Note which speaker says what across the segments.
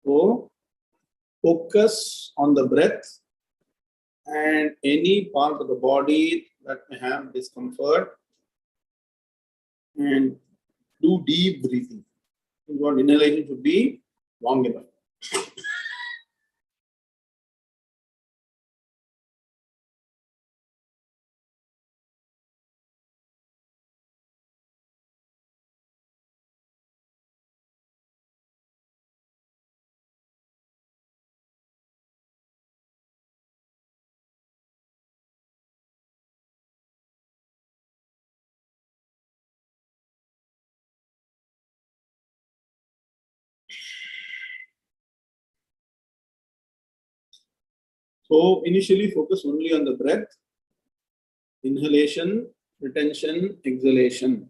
Speaker 1: So, focus on the breath and any part of the body that may have discomfort, and do deep breathing. Your inhalation should be long enough. So initially focus only on the breath, inhalation, retention, exhalation.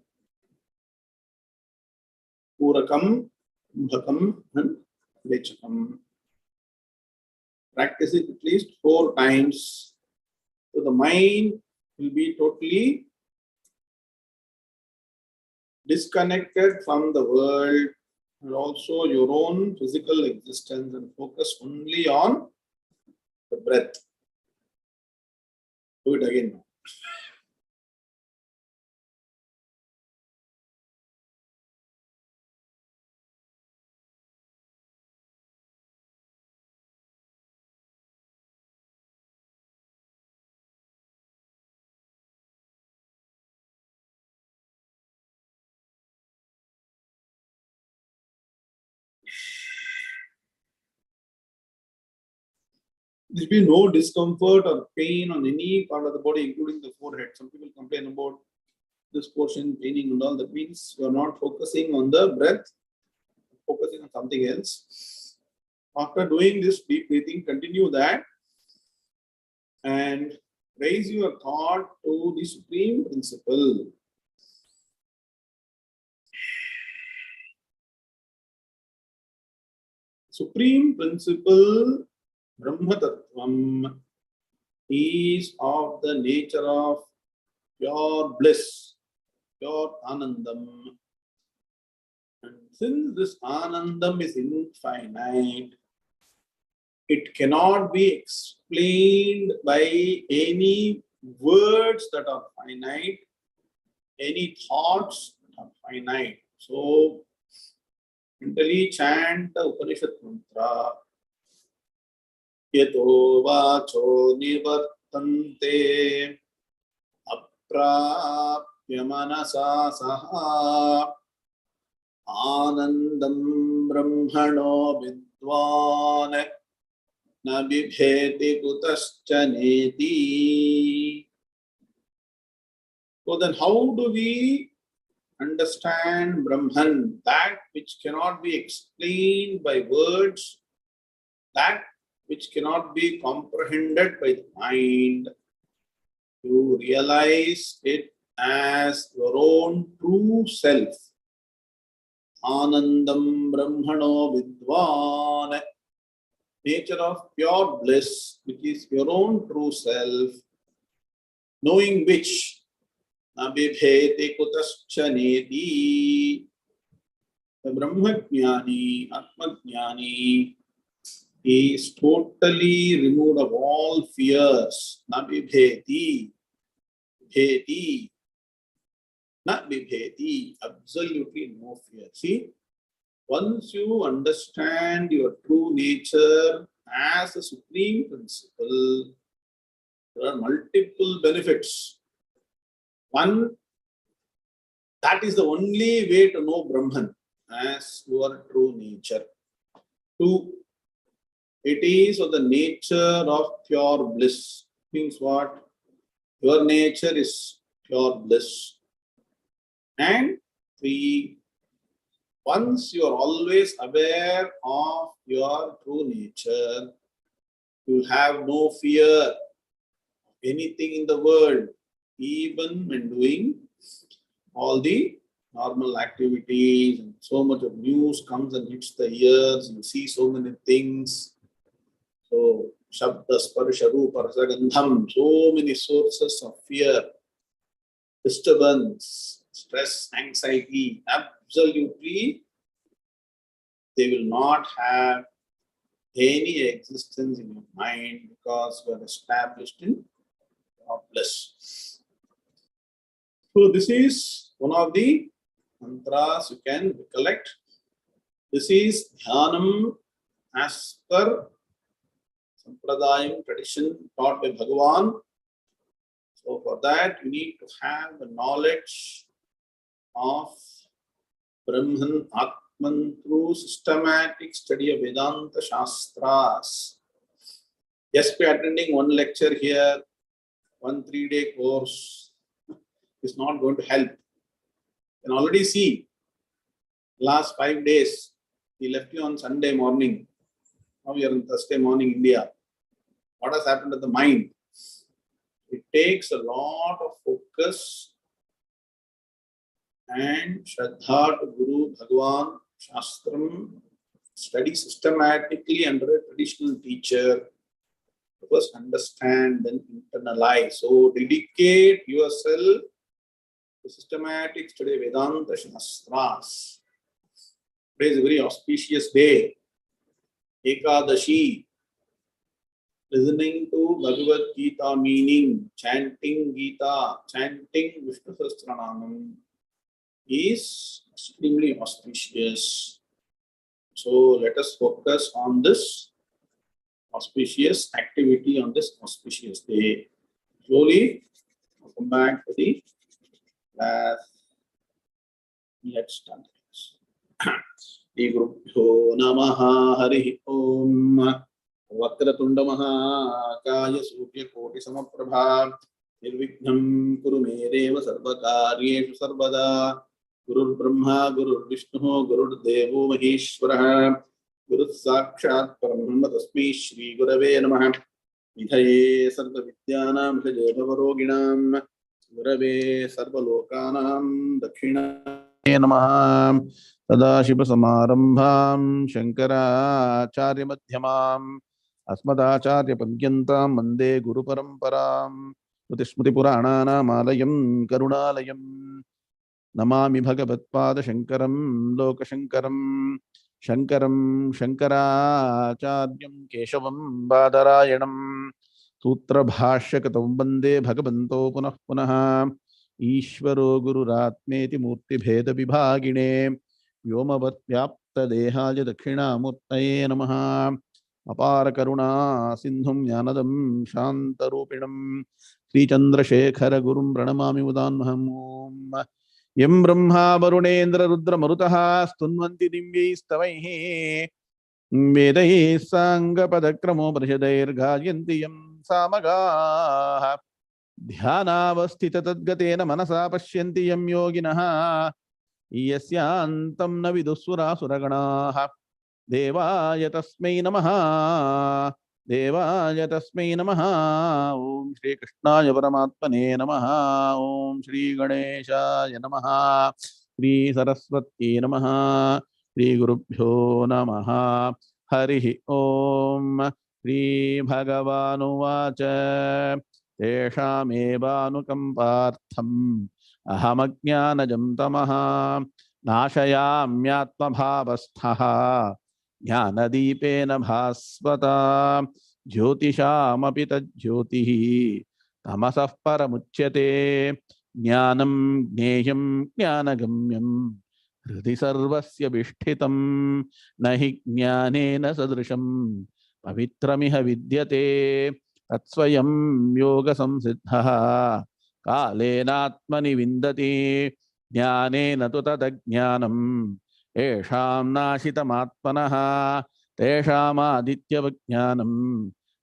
Speaker 1: Purakam, Bhakam, and Vechakam. Practice it at least 4 times. So the mind will be totally disconnected from the world and also your own physical existence, and focus only on the breath. Do it again now. There will be no discomfort or pain on any part of the body, including the forehead. Some people complain about this portion paining and all. That means you are not focusing on the breath, focusing on something else. After doing this deep breathing, continue that and raise your thought to the Supreme Principle. Supreme Principle, Brahma Tattvam, is of the nature of pure bliss, pure Anandam. And since this Anandam is infinite, it cannot be explained by any words that are finite, any thoughts that are finite. So, mentally chant the Upanishad mantra. Yato vacho nivartante aprapya manasa saha anandam brahmano vidvan na bibheti kutascha neti. So then how do we understand Brahman, that which cannot be explained by words, that which cannot be comprehended by the mind? You realize it as your own true self. Anandam Brahmano Vidvan, nature of pure bliss, which is your own true self, knowing which Nabibheti kutascha neti. The Brahmajnani, Atmajnani is totally removed of all fears. Nabibheti, bheti, nabibheti, absolutely no fear. See, once you understand your true nature as a supreme principle, there are multiple benefits. One, that is the only way to know Brahman as your true nature. Two, it is of the nature of pure bliss. Means what? Your nature is pure bliss. And three, once you are always aware of your true nature, you have no fear of anything in the world, even when doing all the normal activities. And so much of news comes and hits the ears, you see so many things. So, Shabda, Sparsha, Rupa, Rasa, Gandham, so many sources of fear, disturbance, stress, anxiety. Absolutely, they will not have any existence in your mind because you are established in bliss. So this is one of the mantras you can recollect. This is dhyanam as per Sampradayam tradition taught by Bhagavan. So for that you need to have the knowledge of Brahman Atman through systematic study of Vedanta Shastras. Just by attending one lecture here, 1 3-day course is not going to help. You can already see last 5 days, he left you on Sunday morning. Now we are on Thursday morning, India. What has happened to the mind? It takes a lot of focus and Shraddha to Guru, Bhagavan, Shastram, study systematically under a traditional teacher. First understand, then internalize. So dedicate yourself to systematic study of Vedanta Shastras. Today is a very auspicious day. Ekadashi. Listening to Bhagavad Gita meaning, chanting Gita, chanting Vishnu Sahasranamam is extremely auspicious. So let us focus on this auspicious activity on this auspicious day. Slowly, I'll come back to the class. Let's start. Shri Gurubhyo Namaha Hari Om. Vakratunda Mahakaya Suryakoti Samaprabha Nirvignam Kuru Medeva Sarvakaryeshu Sarvada Gurur Brahma Gurur Vishnu Gurur Devo Maheshwara Guru Sakshat Parambrahma Tasmai Shri Gurave Namaha Vidhaye Sarva Vidyanam Vijaye Bhavaroginam Gurave Sarva Lokanam Dakshina Namaha Sadashiva Samarambham Shankara Acharya Madhyamam Asmadacharya Padyantam Mande Guru Paramparam Smriti Purananam Alayam Karunalayam Namami Bhagavatpada Shankaram Lokashankaram Shankaram Shankaracharyam Keshavam Badarayanam Sutra Bhashyakatam Bande Bhagavanto Punah Punah Ishvaro Gururatmeti Murti Bheda Vibhagine Vyomavad Vyapta Dehaja Dakshinamurtaye Namaha Apara Karuna Sindhum Yanadam Shantarupinam Sri Chandrasekhara Gurum Pranamami Mudanmaham Yam Brahma Varunendra Rudra Marutaha Stunvanti Divyaistavaihi Vedai Sangha Padakramo Parishadair Gajanti Yam Samagaha Dhyanavasthita Tadgatena Manasa Pashyanti Yam Yoginaha Yasyantam na vidusura suraganaha Devaya tasmai namaha Devaya tasmai namaha Om Shri Krishnaya Paramatmane namaha Om Shri Ganeshaya namaha Shri Saraswati namaha Shri Gurubhyo namaha Harihi Om Shri Bhagavanu Vacha Teshamevanukampartham Ahamajnanajam tamaha Nashayamyatmabhavasthaha Jnanadipena bhasvata Jyotishamapi tajyotihi Tamasah paramuchyate Jnanam gneyam jnanagamyam Hridi sarvasya vishtitam Nahi jnanena sadrisham Pavitramiha vidyate Tatsvayam yoga samsiddhaha Kalenatmani vindati Jnanena tu tadajnanam Esham nashitamatmanaha Tesham adityavajnanam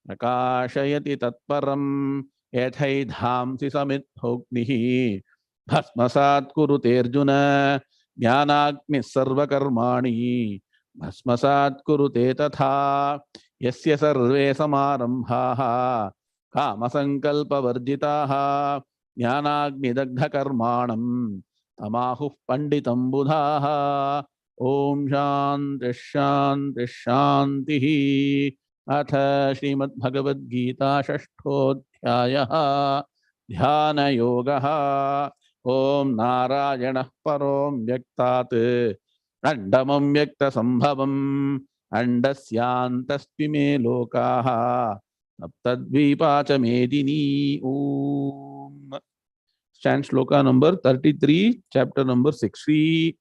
Speaker 1: Prakashayati tatparam Yathaidhamsi samidhoknihi Bhasmasat kurute Arjuna Jnanagni sarvakarmani Bhasmasat kurute tatha Yasya sarve samarambhaha Kamasankalpa varjitaha Jnanagni dagdha karmanam Tamahu panditam budhaha Om Shanti Shanti Shantihi Atha Srimad Bhagavad Gita Shashtodhyayaha Dhyana Yogaha Om Narayana Parom Vyaktat Randamam Vyakta Sambhavam
Speaker 2: Andasyantastvime lokaha saptadvipa cha medini. Om. Chant shloka number 33, chapter number 6. Sri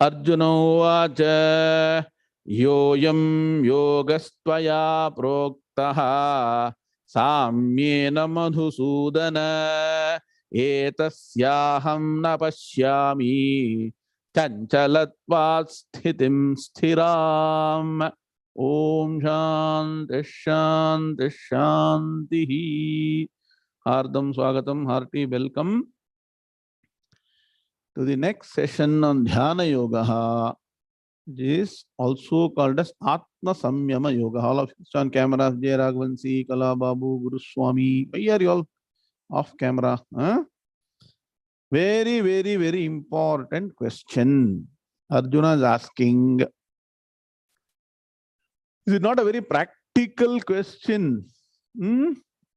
Speaker 2: Arjuna uvacha yoyam yogastvaya proktaha samyena madhusudana etasyaham na pashyami chanchalatvat sthitim sthiram. Om shanti shanti shanti. Hardam swagatam, hearty welcome to the next session on Dhyana Yoga, which is also called as Atma Samyama Yoga. All of you on camera, Jay Raghavansi, Kala Babu, Guru Swami. Why are you all off camera? Huh? Very, very, very important question. Arjuna is asking. Is it not a very practical question?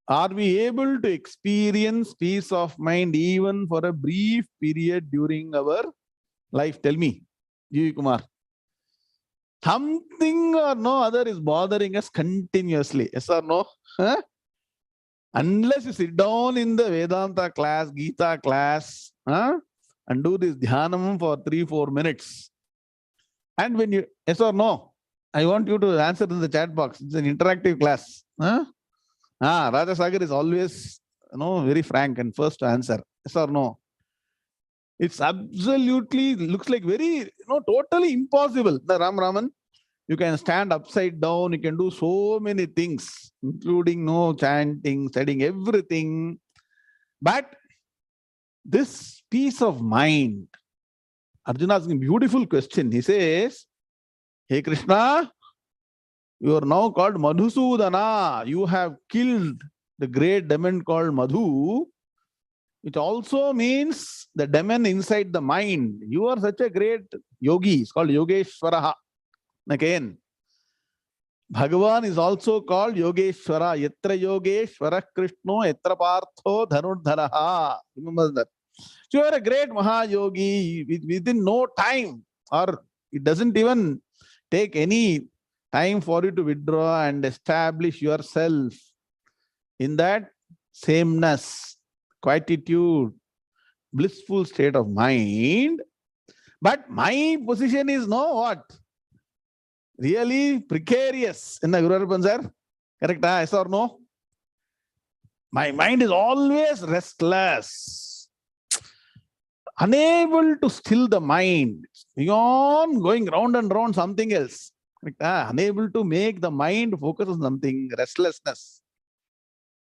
Speaker 2: Are we able to experience peace of mind even for a brief period during our life? Tell me, G. Kumar. Something or no other is bothering us continuously. Yes or no? Huh? Unless you sit down in the Vedanta class, Gita class, and do this dhyanam for 3-4 minutes. And when you, yes or no? I want you to answer in the chat box. It's an interactive class. Raja Sagar is always, very frank and first to answer. Yes or no? It's absolutely looks like very, totally impossible. The Ram Raman, you can stand upside down. You can do so many things, including chanting, studying, everything. But this peace of mind, Arjuna asking a beautiful question. He says, "Hey Krishna, you are now called Madhusudana. You have killed the great demon called Madhu. It also means the demon inside the mind. You are such a great yogi. It's called Yogeshwaraha. Again, Bhagavan is also called Yogeshwara. Yatra Yogeshwara Krishno, Yatra Partho Dhanurdharaha. Remember that. So you are a great Mahayogi within no time, or it doesn't even take any time for you to withdraw and establish yourself in that sameness, quietude, blissful state of mind. But my position is what? Really precarious. In the Guru sir? Correct? Yes or no? My mind is always restless, unable to still the mind, beyond going round and round something else. Unable to make the mind focus on something, restlessness.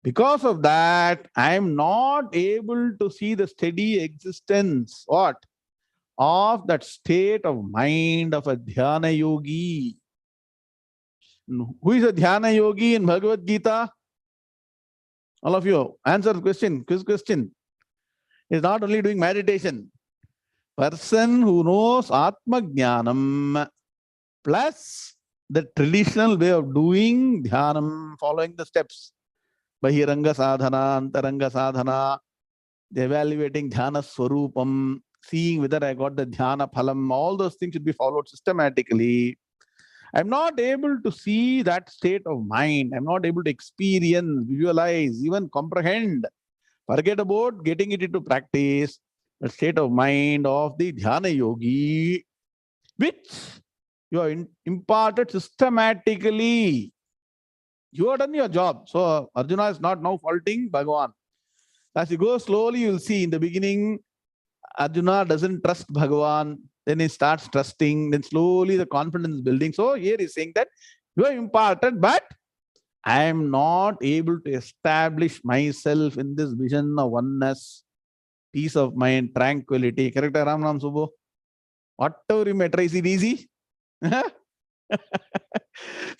Speaker 2: Because of that, I am not able to see the steady existence, of that state of mind of a dhyana yogi. Who is a dhyana yogi in Bhagavad Gita? All of you, answer the question, quiz question. Is not only doing meditation. Person who knows Atma Jnanam plus the traditional way of doing dhyanam, following the steps. Bahiranga sadhana, antaranga sadhana, evaluating dhyana swarupam, seeing whether I got the dhyana phalam, all those things should be followed systematically. I'm not able to see that state of mind. I'm not able to experience, visualize, even comprehend. Forget about getting it into practice. The state of mind of the dhyana yogi, which you are imparted systematically. You have done your job. So Arjuna is not now faulting Bhagavan. As you go slowly, you will see in the beginning, Arjuna doesn't trust Bhagavan. Then he starts trusting. Then slowly the confidence is building. So here he's saying that you are imparted, but I am not able to establish myself in this vision of oneness, peace of mind, tranquility. Correct, Ram Ram Subho? Whatever you may try, is it easy?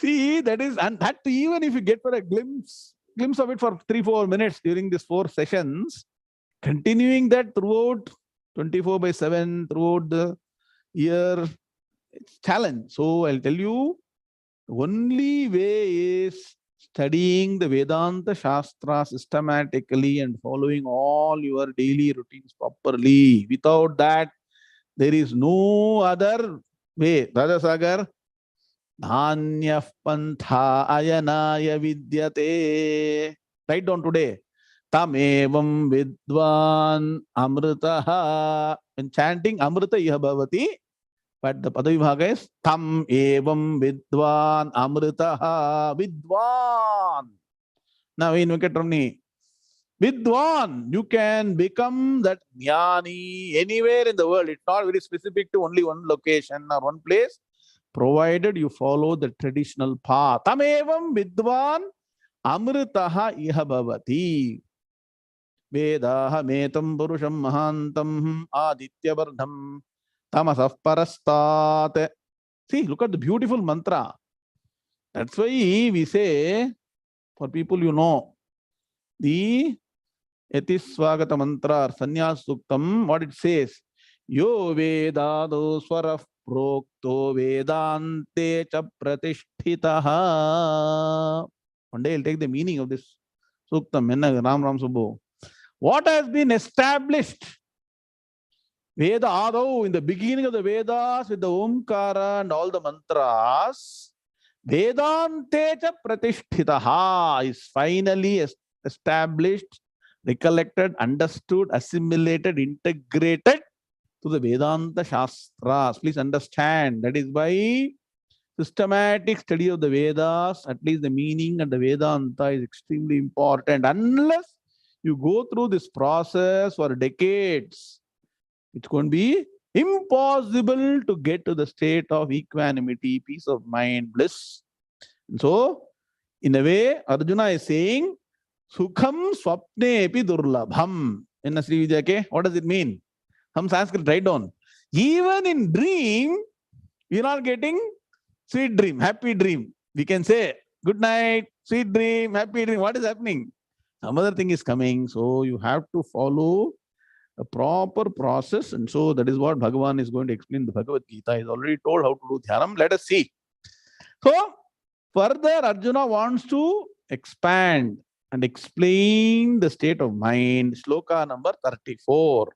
Speaker 2: See, that is, and that even if you get for a glimpse of it for 3-4 minutes during these 4 sessions, continuing that throughout 24/7, throughout the year, it's a challenge. So I'll tell you, the only way is studying the Vedanta Shastra systematically and following all your daily routines properly. Without that, there is no other way. Raja Sagar, Dhanyah pantha ayanaya vidyate. Write down today. Tamevam vidvan amritaha. When chanting Amrita iha bhavati, but the Padavibhaga is Tam evam vidvan amritaha. Vidvan. Now in Venkatramani, Vidwan, you can become that jnani anywhere in the world. It's not very specific to only one location or one place, provided you follow the traditional path. Tamevam vidwan amritaha iha bhavati. Vedaha metam purusham mahantam aditya vardham tamasah parastat. See, look at the beautiful mantra. That's why we say, for people you know, the 𝐒𝐡𝐚𝐬 mantra, sannyas suktam, what it says, yo vedado swarah prokto vedante cha pratisthitaha. One day I'll take the meaning of this suktam. Ram Ram Subbu. What has been established? Veda Adau, in the beginning of the Vedas, with the Omkara and all the mantras, Vedante cha pratisthitaha is finally established, recollected, understood, assimilated, integrated to the Vedanta Shastras. Please understand, that is why systematic study of the Vedas, at least the meaning and the Vedanta, is extremely important. Unless you go through this process for decades, it's going to be impossible to get to the state of equanimity, peace of mind, bliss. And so, in a way, Arjuna is saying, Sukham swapne epi durlabham. In Sri Vijaya, what does it mean? Some Sanskrit, write down. Even in dream, you're not getting sweet dream, happy dream. We can say, good night, sweet dream, happy dream. What is happening? Some other thing is coming. So you have to follow a proper process. And so that is what Bhagavan is going to explain in the Bhagavad Gita. He's already told how to do dhyanam. Let us see. So further, Arjuna wants to expand and explain the state of mind. Shloka number 34.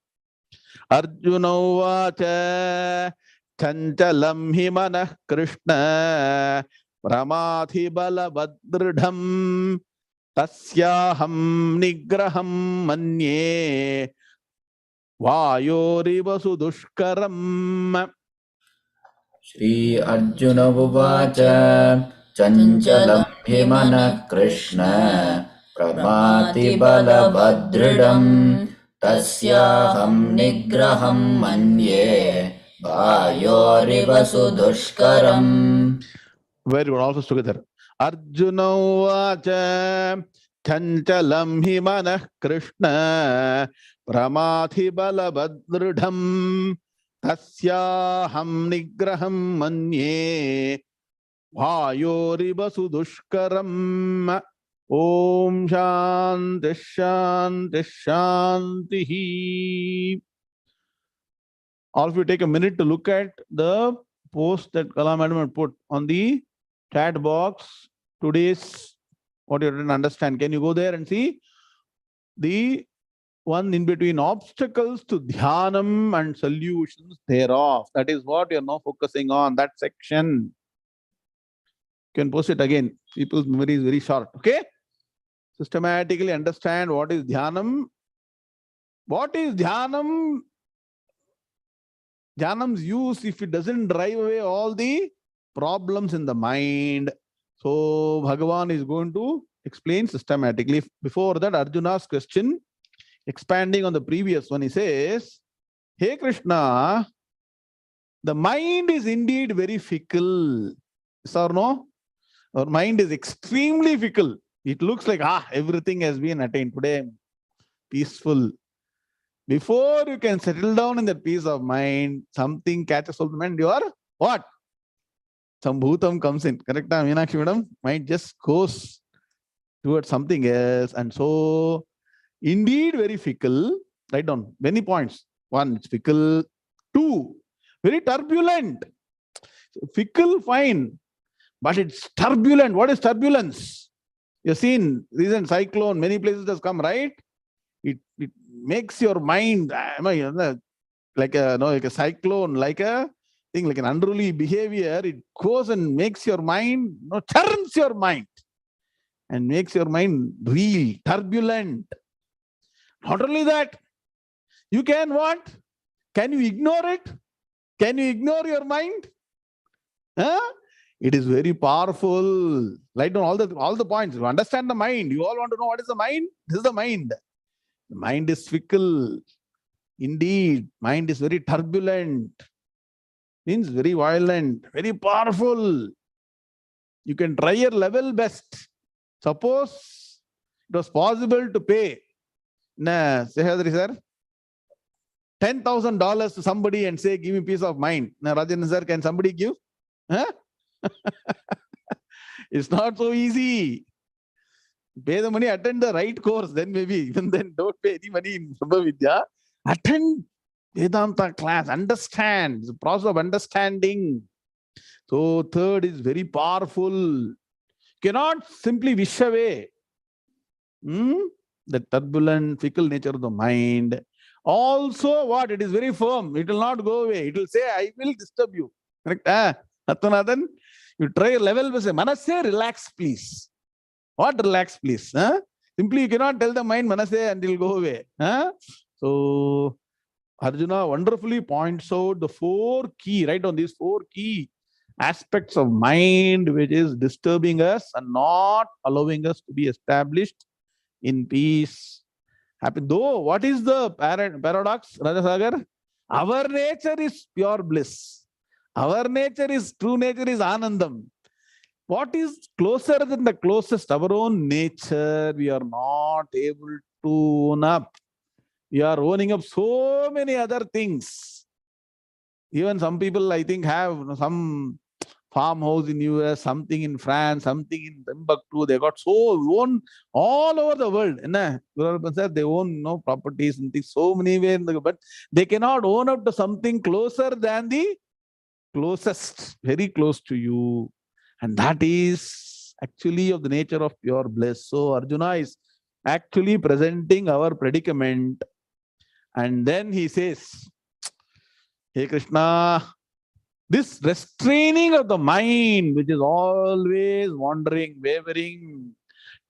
Speaker 2: Arjuna vacha chanchalam hi manah krishna pramadhi bala vadridham tasyaham nigraham manye vayoriva sudushkaram.
Speaker 3: Shri Arjuna Uvacha Chanchalam hi manah Krishna Pramati balabhadridam Tasyaham nigraham manye Vayoriva sudushkaram.
Speaker 2: Very good. Also together. Arjuna vacha chanchalam hi manah Krishna pramathi balabhadridham tasyaham nigraham manye vayoriva sudushkaram. Om shanti shanti shanti. All of you take a minute to look at the post that Kala Madam had put on the chat box. Today's, what you didn't understand. Can you go there and see the one in between, obstacles to dhyanam and solutions thereof? That is what you're now focusing on, that section. You can post it again. People's memory is very short. Okay? Systematically understand what is dhyanam. What is dhyanam? Dhyanam's use if it doesn't drive away all the problems in the mind. So Bhagavan is going to explain systematically. Before that, Arjuna's question, expanding on the previous one, he says, Hey Krishna, the mind is indeed very fickle. Yes or no? Our mind is extremely fickle. It looks like, everything has been attained. Today I'm peaceful. Before you can settle down in that peace of mind, something catches hold of the mind. You are what? Some bhutam comes in. Correct, Meenakshi madam? Mind just goes towards something else. And so, indeed, very fickle. Write down many points. One, it's fickle. Two, very turbulent. Fickle, fine. But it's turbulent. What is turbulence? You've seen recent cyclone, many places has come, right? It makes your mind like a cyclone, like a thing like an unruly behavior, it goes and makes your mind, churns your mind and makes your mind real, turbulent. Not only that, you can what? Can you ignore it? Can you ignore your mind? Huh? It is very powerful. Write down all the points. You understand the mind. You all want to know what is the mind? This is the mind. The mind is fickle. Indeed, mind is very turbulent. Means very violent, very powerful. You can try your level best. Suppose it was possible to pay, Sehadri sir, $10,000 to somebody and say, give me peace of mind. Now, Rajendra sir, can somebody give? Huh? It's not so easy. Pay the money, attend the right course, then maybe. Even then, don't pay any money in Brahmavidya. Attend Vedanta class, understand. The process of understanding. So, third is very powerful. Cannot simply wish away the turbulent, fickle nature of the mind. Also, what? It is very firm. It will not go away. It will say, I will disturb you. Correct? Atmanathan, you try a level, say, Manase, relax, please. What relax, please? Simply, you cannot tell the mind, Manase, and it will go away. So, Arjuna wonderfully points out the 4 key, right on these 4 key aspects of mind which is disturbing us and not allowing us to be established in peace. Happy. Though, what is the paradox, Rajasagar? Our nature is pure bliss. Our nature is, true nature is Anandam. What is closer than the closest? Our own nature, we are not able to own up. We are owning up so many other things. Even some people, I think, have some farmhouse in US, something in France, something in Timbuktu. They got so own all over the world. They own properties and things so many ways, but they cannot own up to something closer than the closest, very close to you. And that is actually of the nature of pure bliss. So Arjuna is actually presenting our predicament. And then he says, Hey Krishna, this restraining of the mind, which is always wandering, wavering,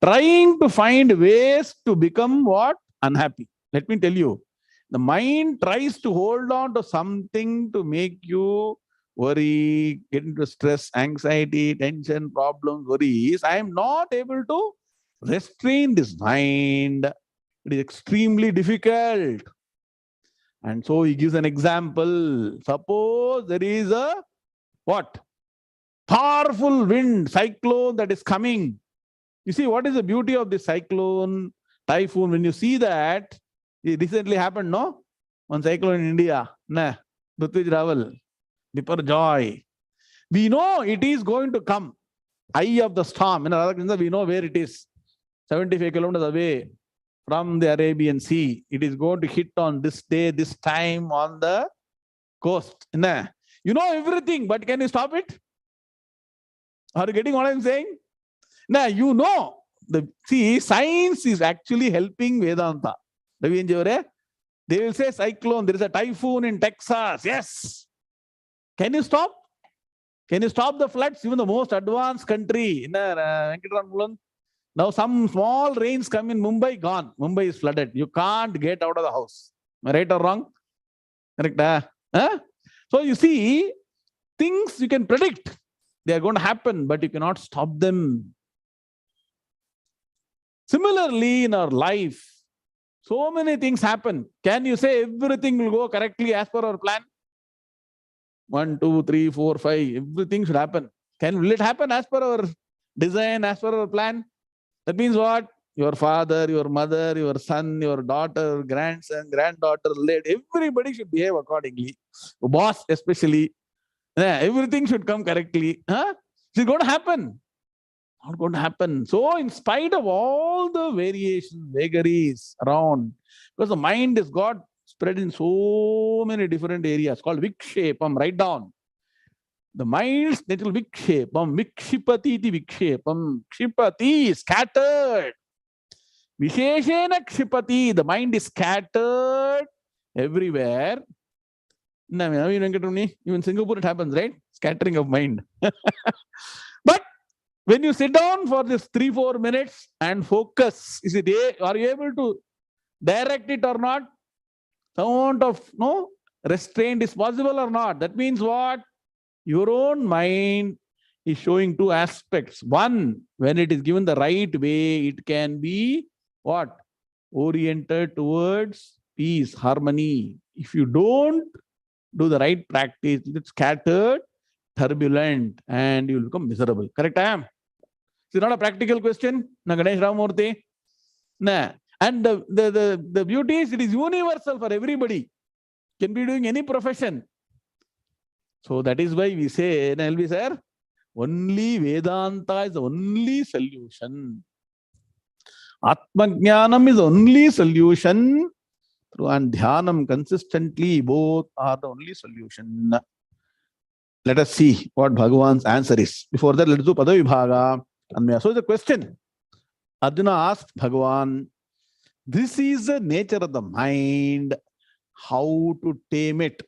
Speaker 2: trying to find ways to become what? Unhappy. Let me tell you, the mind tries to hold on to something to make you worry, get into stress, anxiety, tension, problems, worries. I am not able to restrain this mind. It is extremely difficult. And so he gives an example. Suppose there is a what? Powerful wind, cyclone that is coming. You see, what is the beauty of this cyclone, typhoon? When you see that, it recently happened, no? One cyclone in India. Prithvij Raval, Biparjoy. We know it is going to come. Eye of the storm. We know where it is. 75 kilometers away from the Arabian Sea. It is going to hit on this day, this time on the coast. You know everything, but can you stop it? Are you getting what I'm saying? You know. See, science is actually helping Vedanta. They will say cyclone, there is a typhoon in Texas. Yes. Can you stop? Can you stop the floods? Even the most advanced country, now some small rains come in Mumbai, gone. Mumbai is flooded. You can't get out of the house. Am I right or wrong? Correct? So you see, things you can predict. They are going to happen, but you cannot stop them. Similarly, in our life, so many things happen. Can you say everything will go correctly as per our plan? 1, 2, 3, 4, 5, everything should happen. Will it happen as per our design, as per our plan? That means what? Your father, your mother, your son, your daughter, grandson, granddaughter, everybody should behave accordingly. Boss especially. Everything should come correctly. It's going to happen. Not going to happen. So in spite of all the variations, vagaries around, because the mind is got spread in so many different areas called vikshepam, write down. The mind's natural vikshepam, vikshipati iti vikshepam. Kshipati is scattered. Visheshena kshipati, the mind is scattered everywhere. No, even Singapore it happens, right? Scattering of mind. But when you sit down for this 3-4 minutes and focus, are you able to direct it or not? Some amount of restraint is possible or not? That means what? Your own mind is showing two aspects. One, when it is given the right way, it can be what? Oriented towards peace, harmony. If you don't do the right practice, it's scattered, turbulent, and you will become miserable. Correct, I am? It's not a practical question. Na Ganesh Ramamurthy. Nah. And the beauty is it is universal for everybody. Can be doing any profession. So that is why we say, LB sir, only Vedanta is the only solution. Atmajnanam is the only solution. And Dhyanam consistently, both are the only solution. Let us see what Bhagavan's answer is. Before that, let us do Padavibhaga. So the question, Arjuna asked Bhagavan, this is the nature of the mind, how to tame it.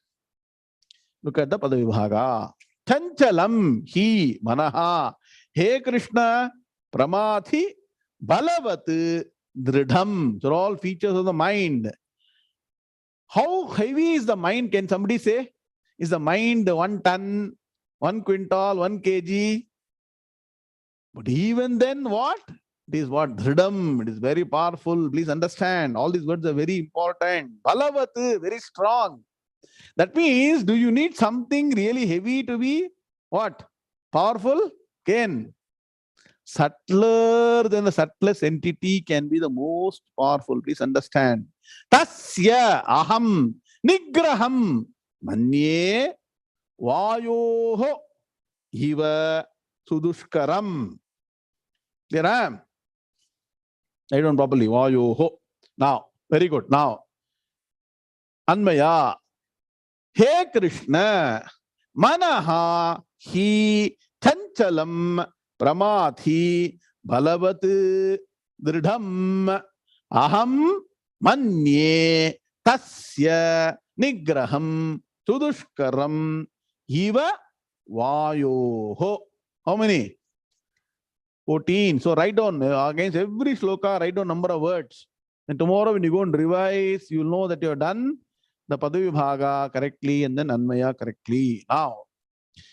Speaker 2: Look at the Padavibhaga. Chanchalam hi manaha. Hey Krishna, pramathi balavat dridham. These are all features of the mind. How heavy is the mind? Can somebody say? Is the mind 1 ton, 1 quintal, 1 kg? But even then, what? It is what? Dridham. It is very powerful. Please understand. All these words are very important. Balavat, very strong. That means, do you need something really heavy to be what? Powerful? Can. Subtler than the subtlest entity can be the most powerful. Please understand. Tasya aham nigraham manye vayoho eva sudushkaram. Clear? I don't properly. Vayoho. Now, very good. Now, Anmaya. Hey Krishna, manaha hi chanchalam pramathi balavat dridham aham manye tasya nigraham sudushkaram iva vayoho. How many? 14. So write down against every shloka, write down number of words. And tomorrow when you go and revise, you will know that you have done the Padavibhaga correctly and then Anmaya correctly. Now,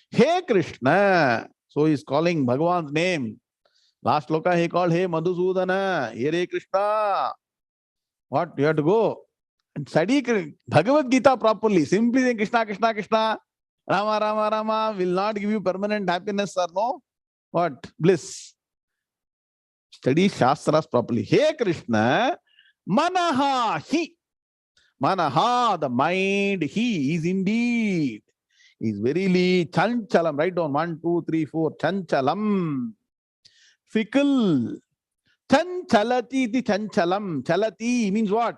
Speaker 2: Hey Krishna. So he is calling Bhagavan's name. Last shloka he called Hey Madhusudana. Hey Krishna. What? You have to go and study Bhagavad Gita properly. Simply saying Krishna, Krishna, Krishna, Rama, Rama, Rama will not give you permanent happiness or no. What? Bliss. Study Shastras properly. Hey Krishna, Manaha hi. Manaha, the mind, he is indeed. He is verily chanchalam. Write down 1, 2, 3, 4. Chanchalam. Fickle. Chanchalati iti chanchalam. Chalati means what?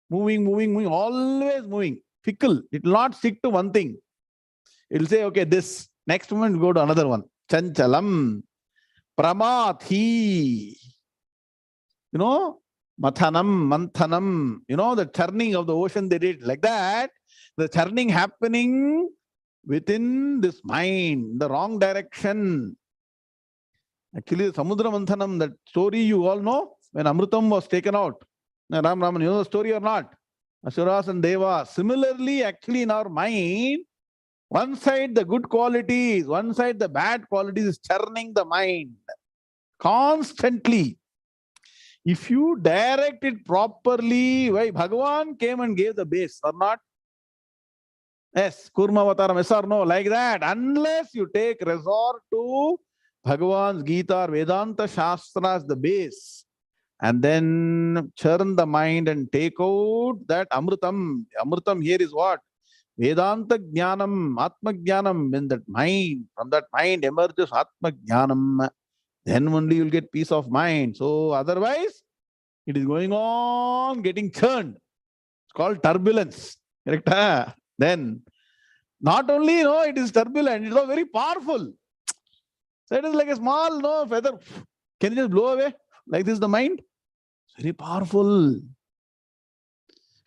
Speaker 2: Moving, moving, moving. Always moving. Fickle. It will not stick to one thing. It will say, okay, this. Next moment, go to another one. Chanchalam. Pramathi. Mathanam, manthanam, the churning of the ocean they did like that. The churning happening within this mind, the wrong direction. Actually, the Samudra Manthanam, that story you all know, when Amrutam was taken out. Now, Raman, you know the story or not? Asuras and Devas. Similarly, actually in our mind, one side the good qualities, one side the bad qualities is churning the mind constantly. If you direct it properly, why Bhagavan came and gave the base or not? Yes, Kurmavataram, yes or no, like that. Unless you take resort to Bhagavan's Gita or Vedanta Shastra as the base, and then churn the mind and take out that Amrutam. Amrutam here is what? Vedanta Jnanam, Atma Jnanam. When that mind, from that mind emerges Atma Jnanam, then only you'll get peace of mind. So otherwise, it is going on getting churned. It's called turbulence. Correct? Then, not only, it is turbulent, it's all very powerful. So it is like a small, feather. Can you just blow away? Like this, the mind? It's very powerful.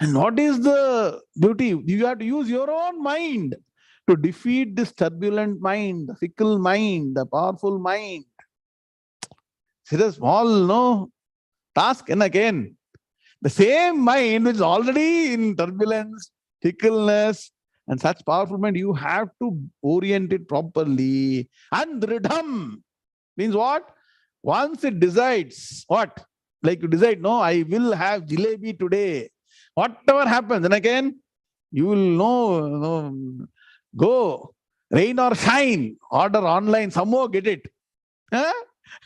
Speaker 2: And what is the beauty? You have to use your own mind to defeat this turbulent mind, the fickle mind, the powerful mind. It's a small, no, task. And again, the same mind which is already in turbulence, fickleness, and such powerful mind, you have to orient it properly. And dridham means what? Once it decides, what? Like you decide, no, I will have jalebi today. Whatever happens, and again, you will know, go, rain or shine, order online, somehow get it, huh?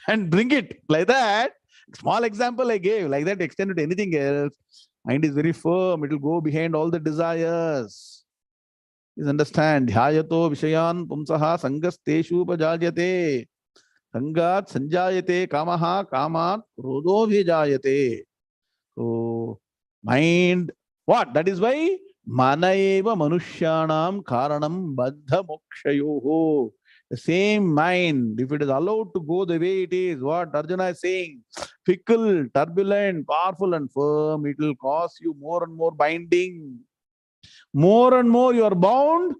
Speaker 2: And bring it. Like that. Small example I gave, like that, extended to anything else. Mind is very firm, it will go behind all the desires. Please understand. Dhyayato vishayan pumsaha sangasteshu upajajyate. Sangat sanjayate kamaha kamat krodho vijayate. So, mind, what? That is why manaeva manushyanam karanam baddha mokshayoho. The same mind, if it is allowed to go the way it is, what Arjuna is saying, fickle, turbulent, powerful and firm, it will cause you more and more binding. More and more you are bound,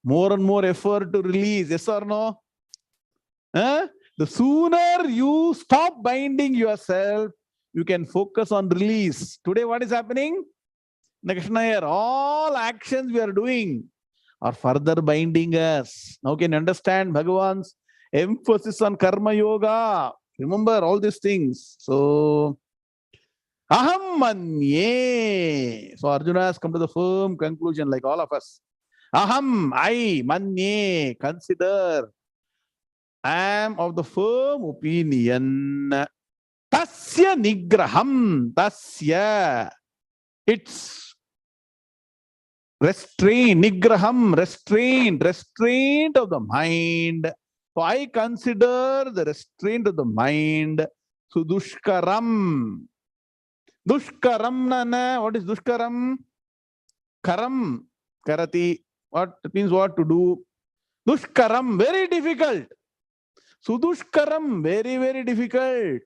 Speaker 2: more and more effort to release. Yes or no? Huh? The sooner you stop binding yourself, you can focus on release. Today what is happening? Krishna here, all actions we are doing are further binding us. Now can you understand Bhagavan's emphasis on karma yoga? Remember all these things. So, aham manye. So Arjuna has come to the firm conclusion like all of us. Aham, I, manye, consider. I am of the firm opinion. Tasya nigraham. Tasya. It's restraint, nigraham, restraint of the mind. So I consider the restraint of the mind sudushkaram. Dushkaram nana, what is dushkaram? Karam, karati. What it means what to do? Dushkaram, very difficult. Sudushkaram, very, very difficult.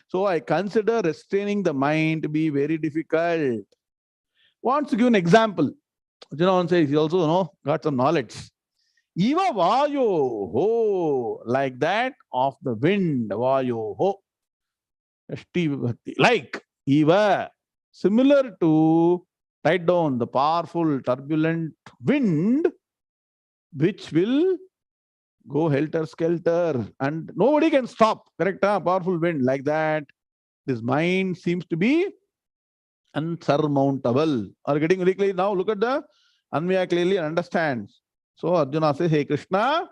Speaker 2: So I consider restraining the mind to be very difficult. Wants to give an example. Arjuna says he also got some knowledge. 𝐒𝐫𝐢, like that of the wind. 𝐒𝐫𝐢. Like, eva, similar to, write down, the powerful, turbulent wind, which will go helter-skelter and nobody can stop. Correct? Powerful wind, like that. This mind seems to be unsurmountable. Are getting very clear now? Look at the Anvaya clearly and understands. So Arjuna says, hey Krishna,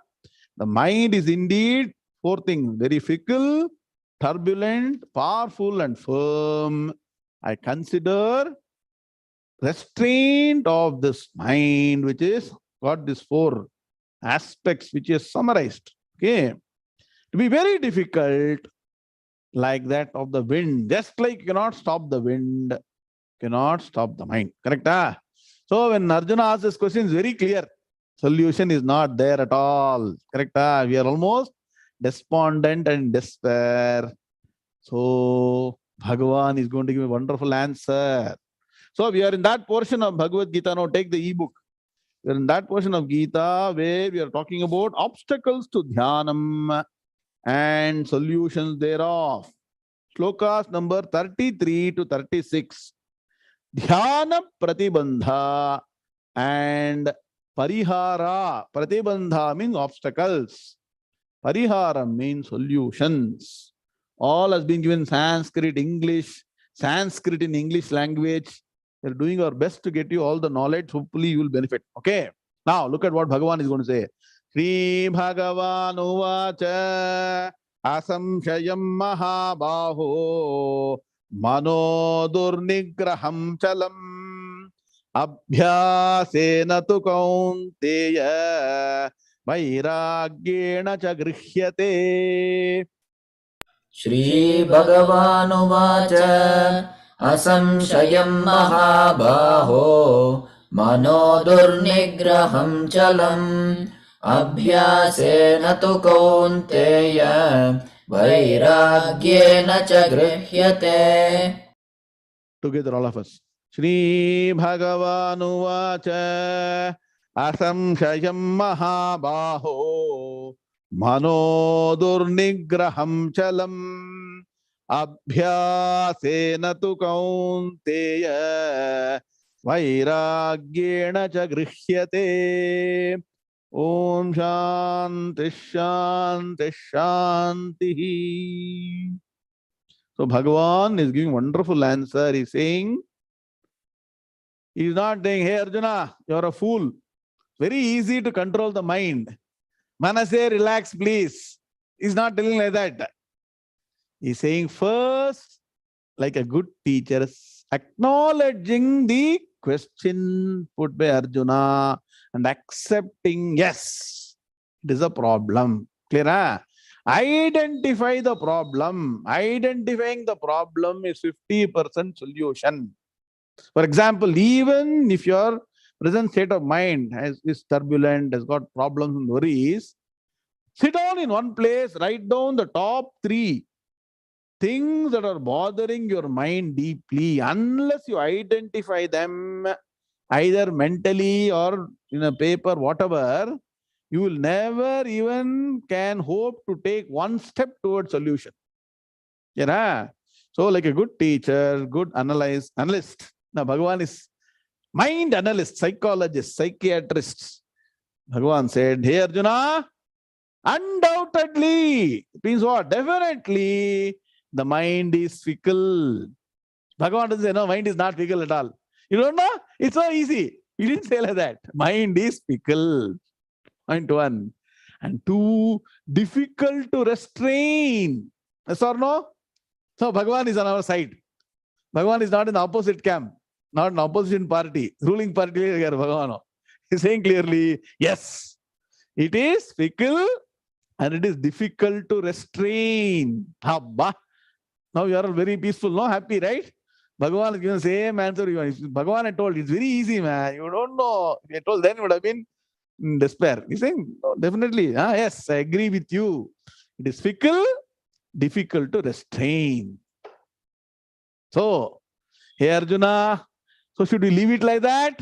Speaker 2: the mind is indeed four things: very fickle, turbulent, powerful, and firm. I consider restraint of this mind, which is got these four aspects which is summarized. Okay, to be very difficult, like that of the wind. Just like you cannot stop the wind, cannot stop the mind. Correct? So when Arjuna asks this question, it's very clear. Solution is not there at all. Correct? We are almost despondent and despair. So Bhagavan is going to give a wonderful answer. So we are in that portion of Bhagavad Gita. Now take the ebook. We are in that portion of Gita where we are talking about obstacles to dhyanam and solutions thereof. Shlokas number 33 to 36. Dhyana pratibandha and parihara. Pratibandha means obstacles. Parihara means solutions. All has been given Sanskrit, English, Sanskrit in English language. We are doing our best to get you all the knowledge. Hopefully you will benefit. Okay. Now look at what Bhagavan is going to say. Sri Bhagavan uvacha asamshayam mahabaho mano durnigraham chalam abhyasena tu kaunteya vairagyena cha grihyate.
Speaker 3: Shri Bhagavanuvacha asamshayam mahabaho mano durnigraham chalam abhyasena tu kaunteya vairagyena cha grihyate.
Speaker 2: Together all of us. Shri Bhagavan Asamshayam Mahabaho Mano Durnigraham Chalam Abhyasena tu Kaunteya Vairagyena cha Grishyate. Om Shanti Shanti Shanti. So Bhagavan is giving wonderful answer. He's saying, he's not saying, hey Arjuna, you're a fool. Very easy to control the mind. Manase, relax, please. He's not telling like that. He's saying first, like a good teacher, acknowledging the question put by Arjuna and accepting, yes, it is a problem. Clear? Huh? Identify the problem. Identifying the problem is 50% solution. For example, even if your present state of mind is turbulent, has got problems and worries, sit down in one place, write down the top 3 things that are bothering your mind deeply. Unless you identify them, either mentally or in a paper, whatever, you will never even can hope to take one step towards solution. Yeah. So like a good teacher, good analyst. Now Bhagavan is mind analyst, psychologist, psychiatrist. Bhagavan said, hey Arjuna, undoubtedly, it means what? Definitely, the mind is fickle. Bhagavan doesn't say, no, mind is not fickle at all. You don't know? It's so easy. He didn't say like that. Mind is fickle. Point 1. And 2, difficult to restrain. Yes or no? So Bhagavan is on our side. Bhagavan is not in the opposite camp, not an opposition party, ruling party. Bhagavan. He's saying clearly, yes, it is fickle and it is difficult to restrain. Habba. Now you are very peaceful, no? Happy, right? Bhagavan is given the same answer. Bhagavan had told, it's very easy, man. You don't know. If he had told, then it would have been in despair. He's saying, no, definitely. Yes, I agree with you. It is fickle, difficult to restrain. So, hey Arjuna, so should we leave it like that?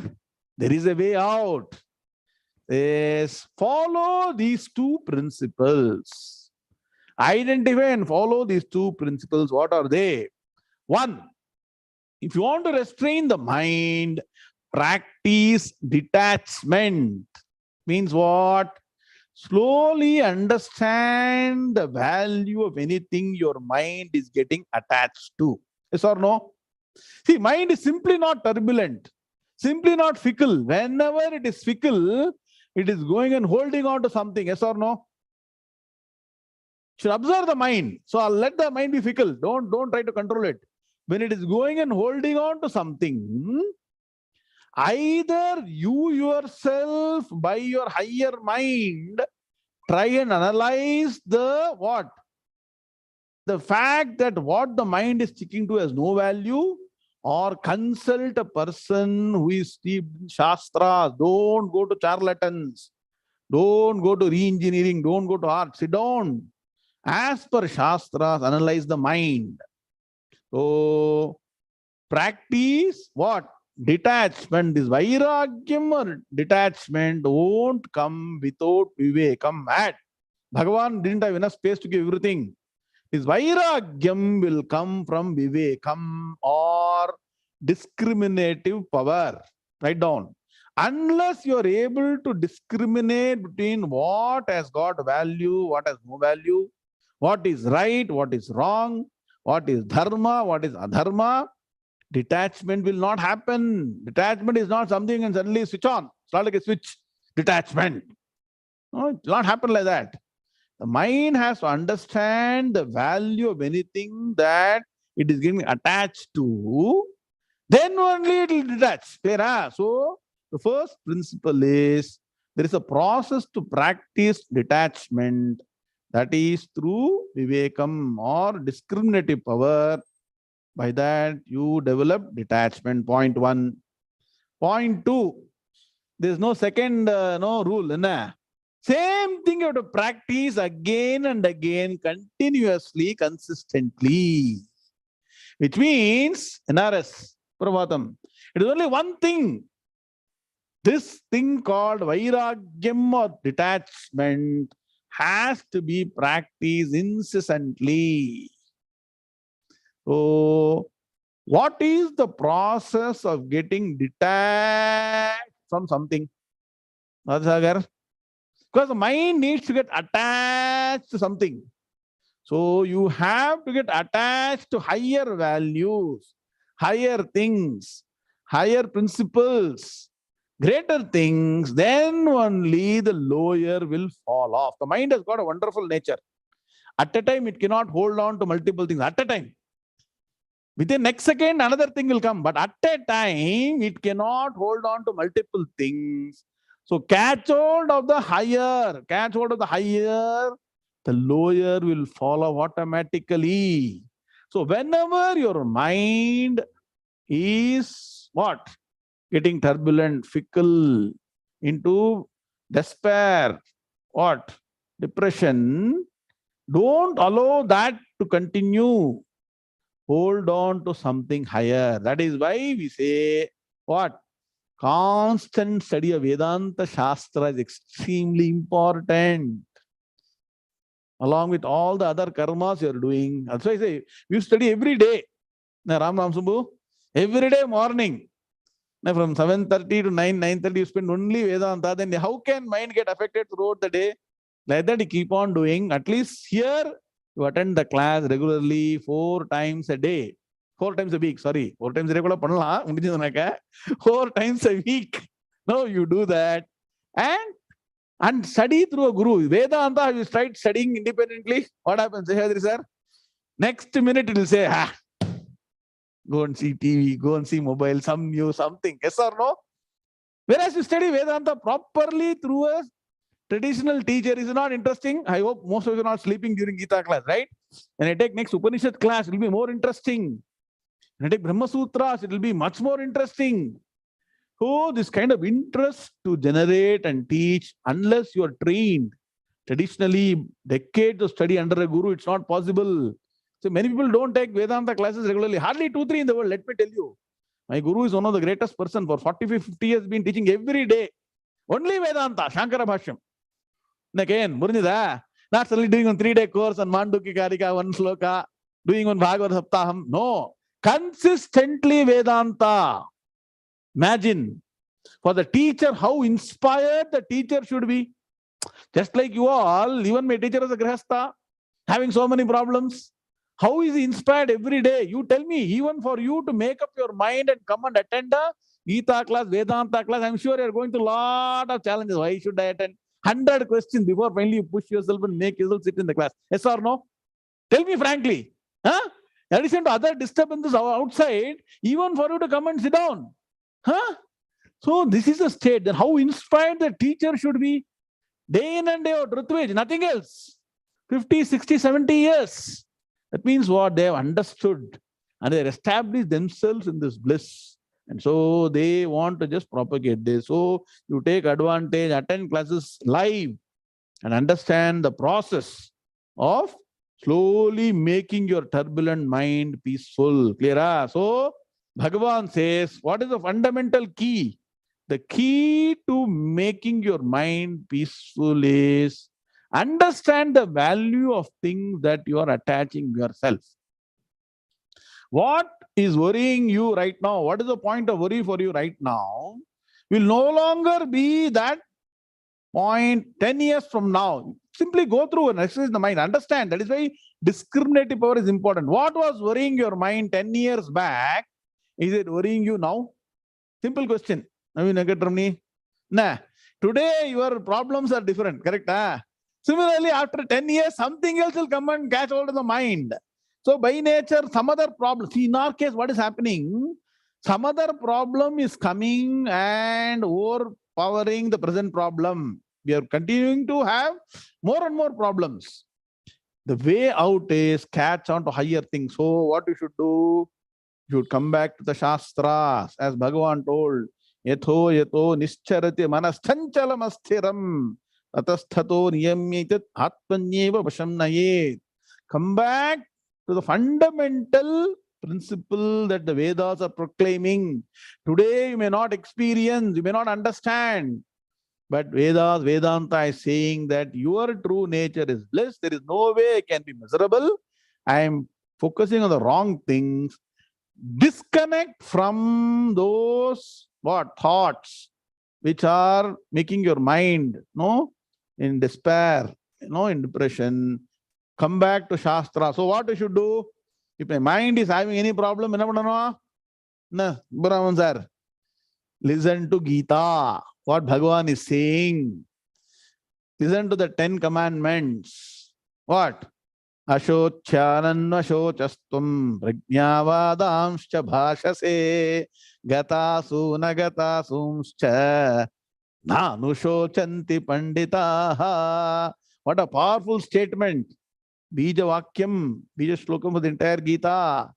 Speaker 2: There is a way out. Yes, follow these 2 principles. Identify and follow these 2 principles. What are they? 1, if you want to restrain the mind, practice detachment. Means what? Slowly understand the value of anything your mind is getting attached to. Yes or no? See, mind is simply not turbulent, simply not fickle. Whenever it is fickle, it is going and holding on to something. Yes or no? Should observe the mind. So I'll let the mind be fickle. Don't try to control it. When it is going and holding on to something, either you yourself by your higher mind try and analyze the what? The fact that what the mind is sticking to has no value, or consult a person who is steeped in Shastras. Don't go to charlatans. Don't go to re-engineering. Don't go to art. Sit down. As per Shastras, analyze the mind. So, practice what? Detachment. This Vairagyam or detachment won't come without Vivekam. Bhagavan didn't have enough space to give everything. His Vairagyam will come from Vivekam or discriminative power. Write down. Unless you are able to discriminate between what has got value, what has no value, what is right, what is wrong, what is dharma, what is adharma, detachment will not happen. Detachment is not something you can suddenly switch on. It's not like a switch. Detachment. No, it will not happen like that. The mind has to understand the value of anything that it is getting attached to. Then only it will detach. Clear? So, the first principle is there is a process to practice detachment. That is through Vivekam or discriminative power. By that, you develop detachment. Point 1. Point 2. There is no second no rule. Same thing you have to practice again and again, continuously, consistently. Which means, NRS, Prabhatam, It is only one thing. This thing called vairagyam or detachment has to be practiced incessantly. So, what is the process of getting detached from something? Because the mind needs to get attached to something. So you have to get attached to higher values, higher things, higher principles, greater things, then only the lower will fall off. The mind has got a wonderful nature. At a time, it cannot hold on to multiple things. At a time. Within next second, another thing will come. But at a time, it cannot hold on to multiple things. So catch hold of the higher. Catch hold of the higher. The lower will follow automatically. So whenever your mind is what? Getting turbulent, fickle, into despair, what? Depression, don't allow that to continue. Hold on to something higher. That is why we say what? Constant study of Vedanta Shastra is extremely important. Along with all the other karmas you are doing. That's why I say, you study every day. Ram Subbu, every day morning. From 7:30 to 9:30, you spend only Vedanta. Then how can mind get affected throughout the day? Like that, you keep on doing. At least here, you attend the class regularly 4 times a day. 4 times a week, sorry. 4 times a day, 4 times a week. No, you do that. And study through a guru. Vedanta, you start studying independently. What happens, Sehadri sir? Next minute it will say, go and see TV, go and see mobile, some news, something. Yes or no? Whereas you study Vedanta properly through a traditional teacher, is it not interesting? I hope most of you are not sleeping during Gita class, right? When I take next Upanishad class, it will be more interesting. When I take Brahma Sutras, it will be much more interesting. So this kind of interest to generate and teach, unless you are trained traditionally, decades of study under a guru, it's not possible. So many people don't take Vedanta classes regularly. Hardly 2-3 in the world, let me tell you. My guru is one of the greatest person. For 40-50 years, been teaching every day. Only Vedanta, Shankara Bhashyam. Again, not suddenly doing one 3-day course on Manduki Karika, one sloka, doing one Bhagavad Saptaham. No. Consistently Vedanta. Imagine, for the teacher, how inspired the teacher should be. Just like you all, even my teacher is a Grihastha, having so many problems. How is he inspired every day? You tell me, even for you to make up your mind and come and attend a Gita class, Vedanta class, I'm sure you're going through a lot of challenges. Why should I attend? 100 questions before finally you push yourself and make yourself sit in the class. Yes or no? Tell me frankly. Huh? In addition to other disturbances outside, even for you to come and sit down. Huh? So this is a state. Then how inspired the teacher should be. Day in and day out, Rutvej, nothing else. 50, 60, 70 years. That means what? They have understood and they established themselves in this bliss. And so they want to just propagate this. So you take advantage, attend classes live and understand the process of slowly making your turbulent mind peaceful. Clear? So Bhagavan says, what is the fundamental key? The key to making your mind peaceful is understand the value of things that you are attaching yourself. What is worrying you right now? What is the point of worry for you right now? Will no longer be that point 10 years from now. Simply go through and exercise the mind. Understand. That is why discriminative power is important. What was worrying your mind 10 years back? Is it worrying you now? Simple question. Nah. Today your problems are different. Correct? Similarly, after 10 years, something else will come and catch hold of the mind. So by nature, some other problem. See, in our case, what is happening? Some other problem is coming and overpowering the present problem. We are continuing to have more and more problems. The way out is catch on to higher things. So what you should do? You should come back to the Shastras, as Bhagavan told. Yatho yato nischarati manasthanchalam asthiram atasthato niyamyitat atmanyeva vasham nayet. Come back to the fundamental principle that the Vedas are proclaiming. Today you may not experience, you may not understand, but Vedas, Vedanta is saying that your true nature is bliss. There is no way I can be miserable. I am focusing on the wrong things. Disconnect from those thoughts which are making your mind in despair, in depression. Come back to Shastra. So what you should do? If my mind is having any problem, Brahman sir, listen to Gita, what Bhagavan is saying. Listen to the 10 commandments. What? Ashochananvashocastvam prajnavadamscha bhashase gatasu nagatasumscha nanushocanti panditaha. What a powerful statement. Bija Vakyam, Bija Shlokam for the entire Gita.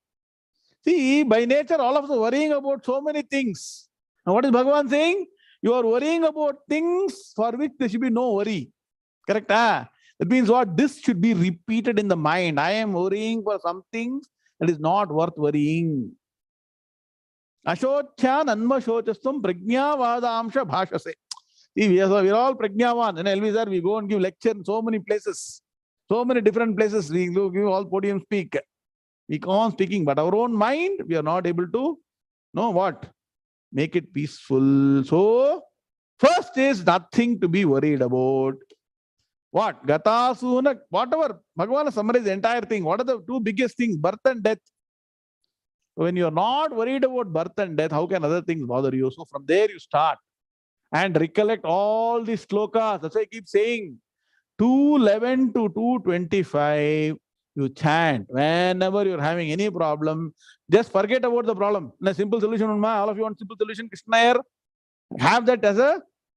Speaker 2: See, by nature, all of us are worrying about so many things. Now, what is Bhagavan saying? You are worrying about things for which there should be no worry. Correct? That means what? This should be repeated in the mind. I am worrying for something that is not worth worrying. Ashochan anvashocastam prajnavadamsha bhashase. See, we are all prajnavan. In LV, sir, we go and give lecture in so many places. So many different places. We give all podium speak. We go on speaking, but our own mind, we are not able to know what? Make it peaceful. So, first is nothing to be worried about. What? Gatasuna, whatever. Bhagavan summarized the entire thing. What are the two biggest things? Birth and death. When you are not worried about birth and death, how can other things bother you? So, from there you start and recollect all these slokas. That's why I keep saying 211 to 225. You chant whenever you're having any problem. Just forget about the problem. In a simple solution, all of you want simple solution. Krishna here, have that as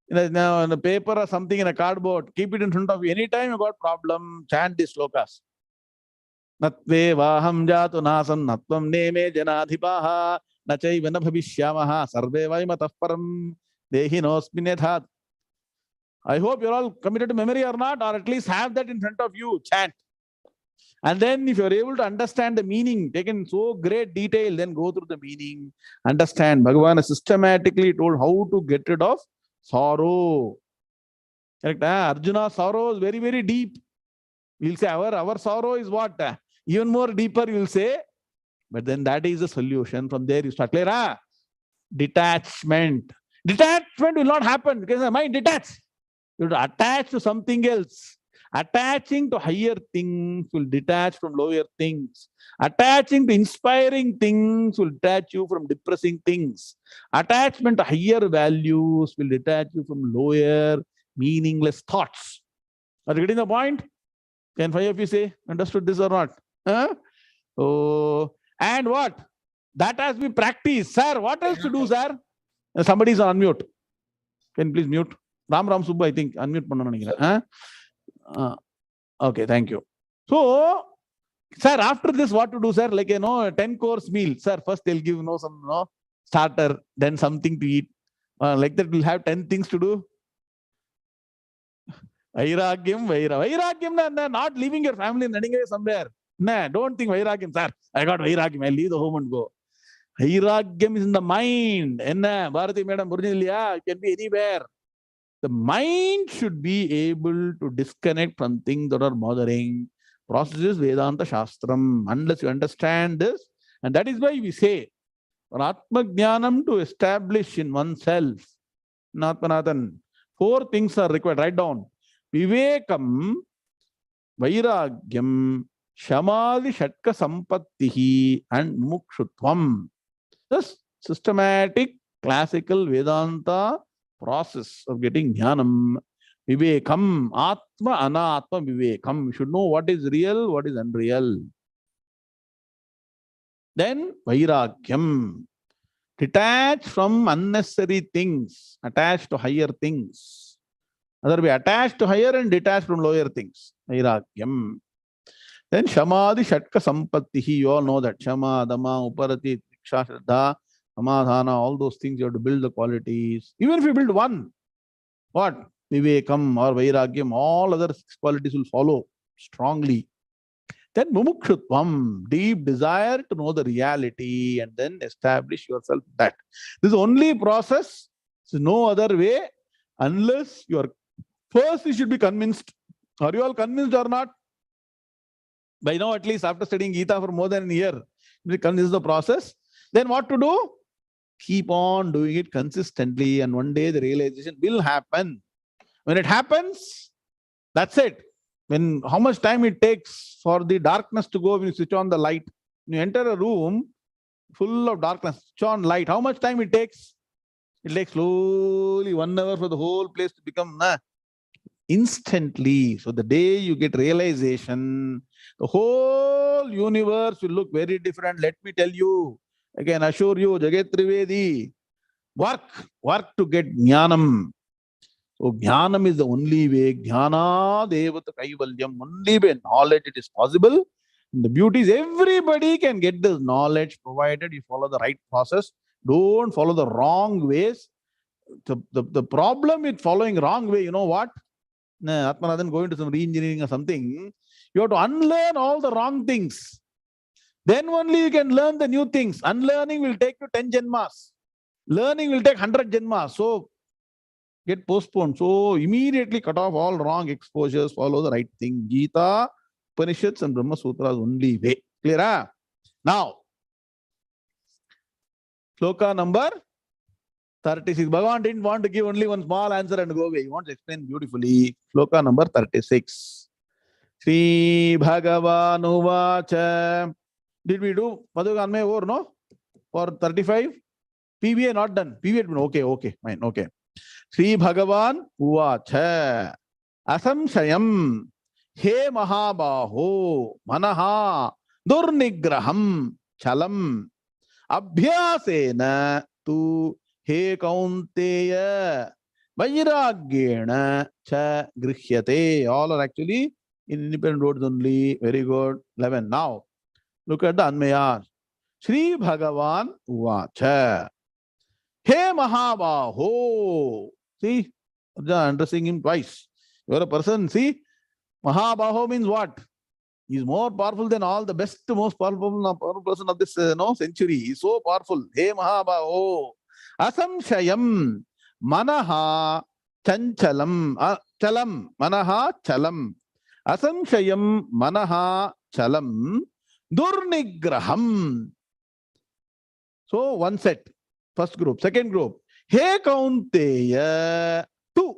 Speaker 2: in a paper or something in a cardboard. Keep it in front of you. Anytime you got problem, chant these slokas. 𝐒𝐴𝐕 𝐊𝐚𝐲𝐚𝐵𝐚 natvam neme janadhipaha nachaiva na bhavishyamaha sarve vaimatah param dehinosmin yathat. I hope you're all committed to memory or not, or at least have that in front of you. Chant. And then if you're able to understand the meaning, taken in so great detail, then go through the meaning, understand. Bhagavan has systematically told how to get rid of sorrow. Correct? Arjuna's sorrow is very, very deep. We'll say our sorrow is what? Even more deeper, you'll say. But then that is the solution. From there you start. Clear? Detachment. Detachment will not happen because the mind detached. You will attach to something else. Attaching to higher things will detach from lower things. Attaching to inspiring things will detach you from depressing things. Attachment to higher values will detach you from lower, meaningless thoughts. Are you getting the point? Can 5 of you say, understood this or not? Oh, and what? That has been practiced. Sir, what else to do, sir? Somebody is on mute. Can you please mute? Ram Subbu, I think, unmute panna. Okay, thank you. So, sir, after this, what to do, sir? Like, 10-course meal. Sir, first they'll give, some starter, then something to eat. Like that, we'll have 10 things to do. Vairagyam, not leaving your family and running away somewhere. Nah, don't think Vairagyam, sir. I got Vairagyam. I'll leave the home and go. Vairagyam is in the mind. Bharati Madam, it can be anywhere. The mind should be able to disconnect from things that are bothering. Processes Vedanta Shastram. Unless you understand this, and that is why we say, for Atma Jnanam to establish in oneself, Natmanathan, 4 things are required. Write down. Vivekam, Vairagyam, Shamadhi Shatka Sampattihi, and Mukshutvam. This systematic classical Vedanta process of getting Jnanam. Vivekam, Atma Anatma Vivekam. You should know what is real, what is unreal. Then Vairagyam. Detach from unnecessary things, attach to higher things. Other way, attach to higher and detach from lower things. Vairagyam. Then Shamadhi Shatka Sampattihi. You all know that. Shama, Dama, Uparati, Diksha, Shraddha, Samadhana, all those things you have to build the qualities. Even if you build one, what? Vivekam or Vairagyam, all other qualities will follow strongly. Then mumukshutvam, deep desire to know the reality and then establish yourself that. This is only process. There's no other way unless you are first you should be convinced. Are you all convinced or not? By now, at least after studying Gita for more than a year, you convince the process. Then what to do? Keep on doing it consistently, and one day the realization will happen. When it happens, that's it. When how much time it takes for the darkness to go when you switch on the light? When you enter a room full of darkness, switch on light, how much time it takes? It takes slowly 1 hour for the whole place to become instantly. So the day you get realization, the whole universe will look very different. Let me tell you, I can assure you, Jagat Trivedi, work to get jnanam. So jnanam is the only way. Jnana devata kaivalyam. Only way knowledge it is possible. And the beauty is everybody can get this knowledge provided you follow the right process. Don't follow the wrong ways. The problem with following wrong way, you know what? Atmanathan going to some re-engineering or something, you have to unlearn all the wrong things. Then only you can learn the new things. Unlearning will take you 10 janmas. Learning will take 100 janmas. So get postponed. So immediately cut off all wrong exposures, follow the right thing. Gita, Upanishads and Brahma Sutras only way. Clear? Huh? Now, sloka number 36. Bhagavan didn't want to give only one small answer and go away. He wants to explain beautifully. Sloka number 36. Sri Bhagavan Uvacha. Did we do Madhuganme or no? For 35? PBA not done. PBA okay, fine, okay. Sri Bhagavan Uvacha. Asamshayam He Mahabaho Manaha Durnigraham Chalam Abhyasena tu He 𝐒𝐽𝐤 𝐊𝐚𝐲𝐚𝐫𝐚 𝐒𝐽𝐤. All are actually in independent words only. Very good. 11. Now, look at the Anmayas. Sri Bhagavan Uvacha. He Mahabaho. See, Arjuna addressing him twice. You are a person, see, Mahabaho means what? He is more powerful than all the best, most powerful person of this century. He is so powerful. He Mahabaho. Asamshayam manaha chanchalam chalam manaha chalam. Asamshayam manaha chalam durnigraham. So one set. First group. Second group. He 𝐒𝐽𝐤 tu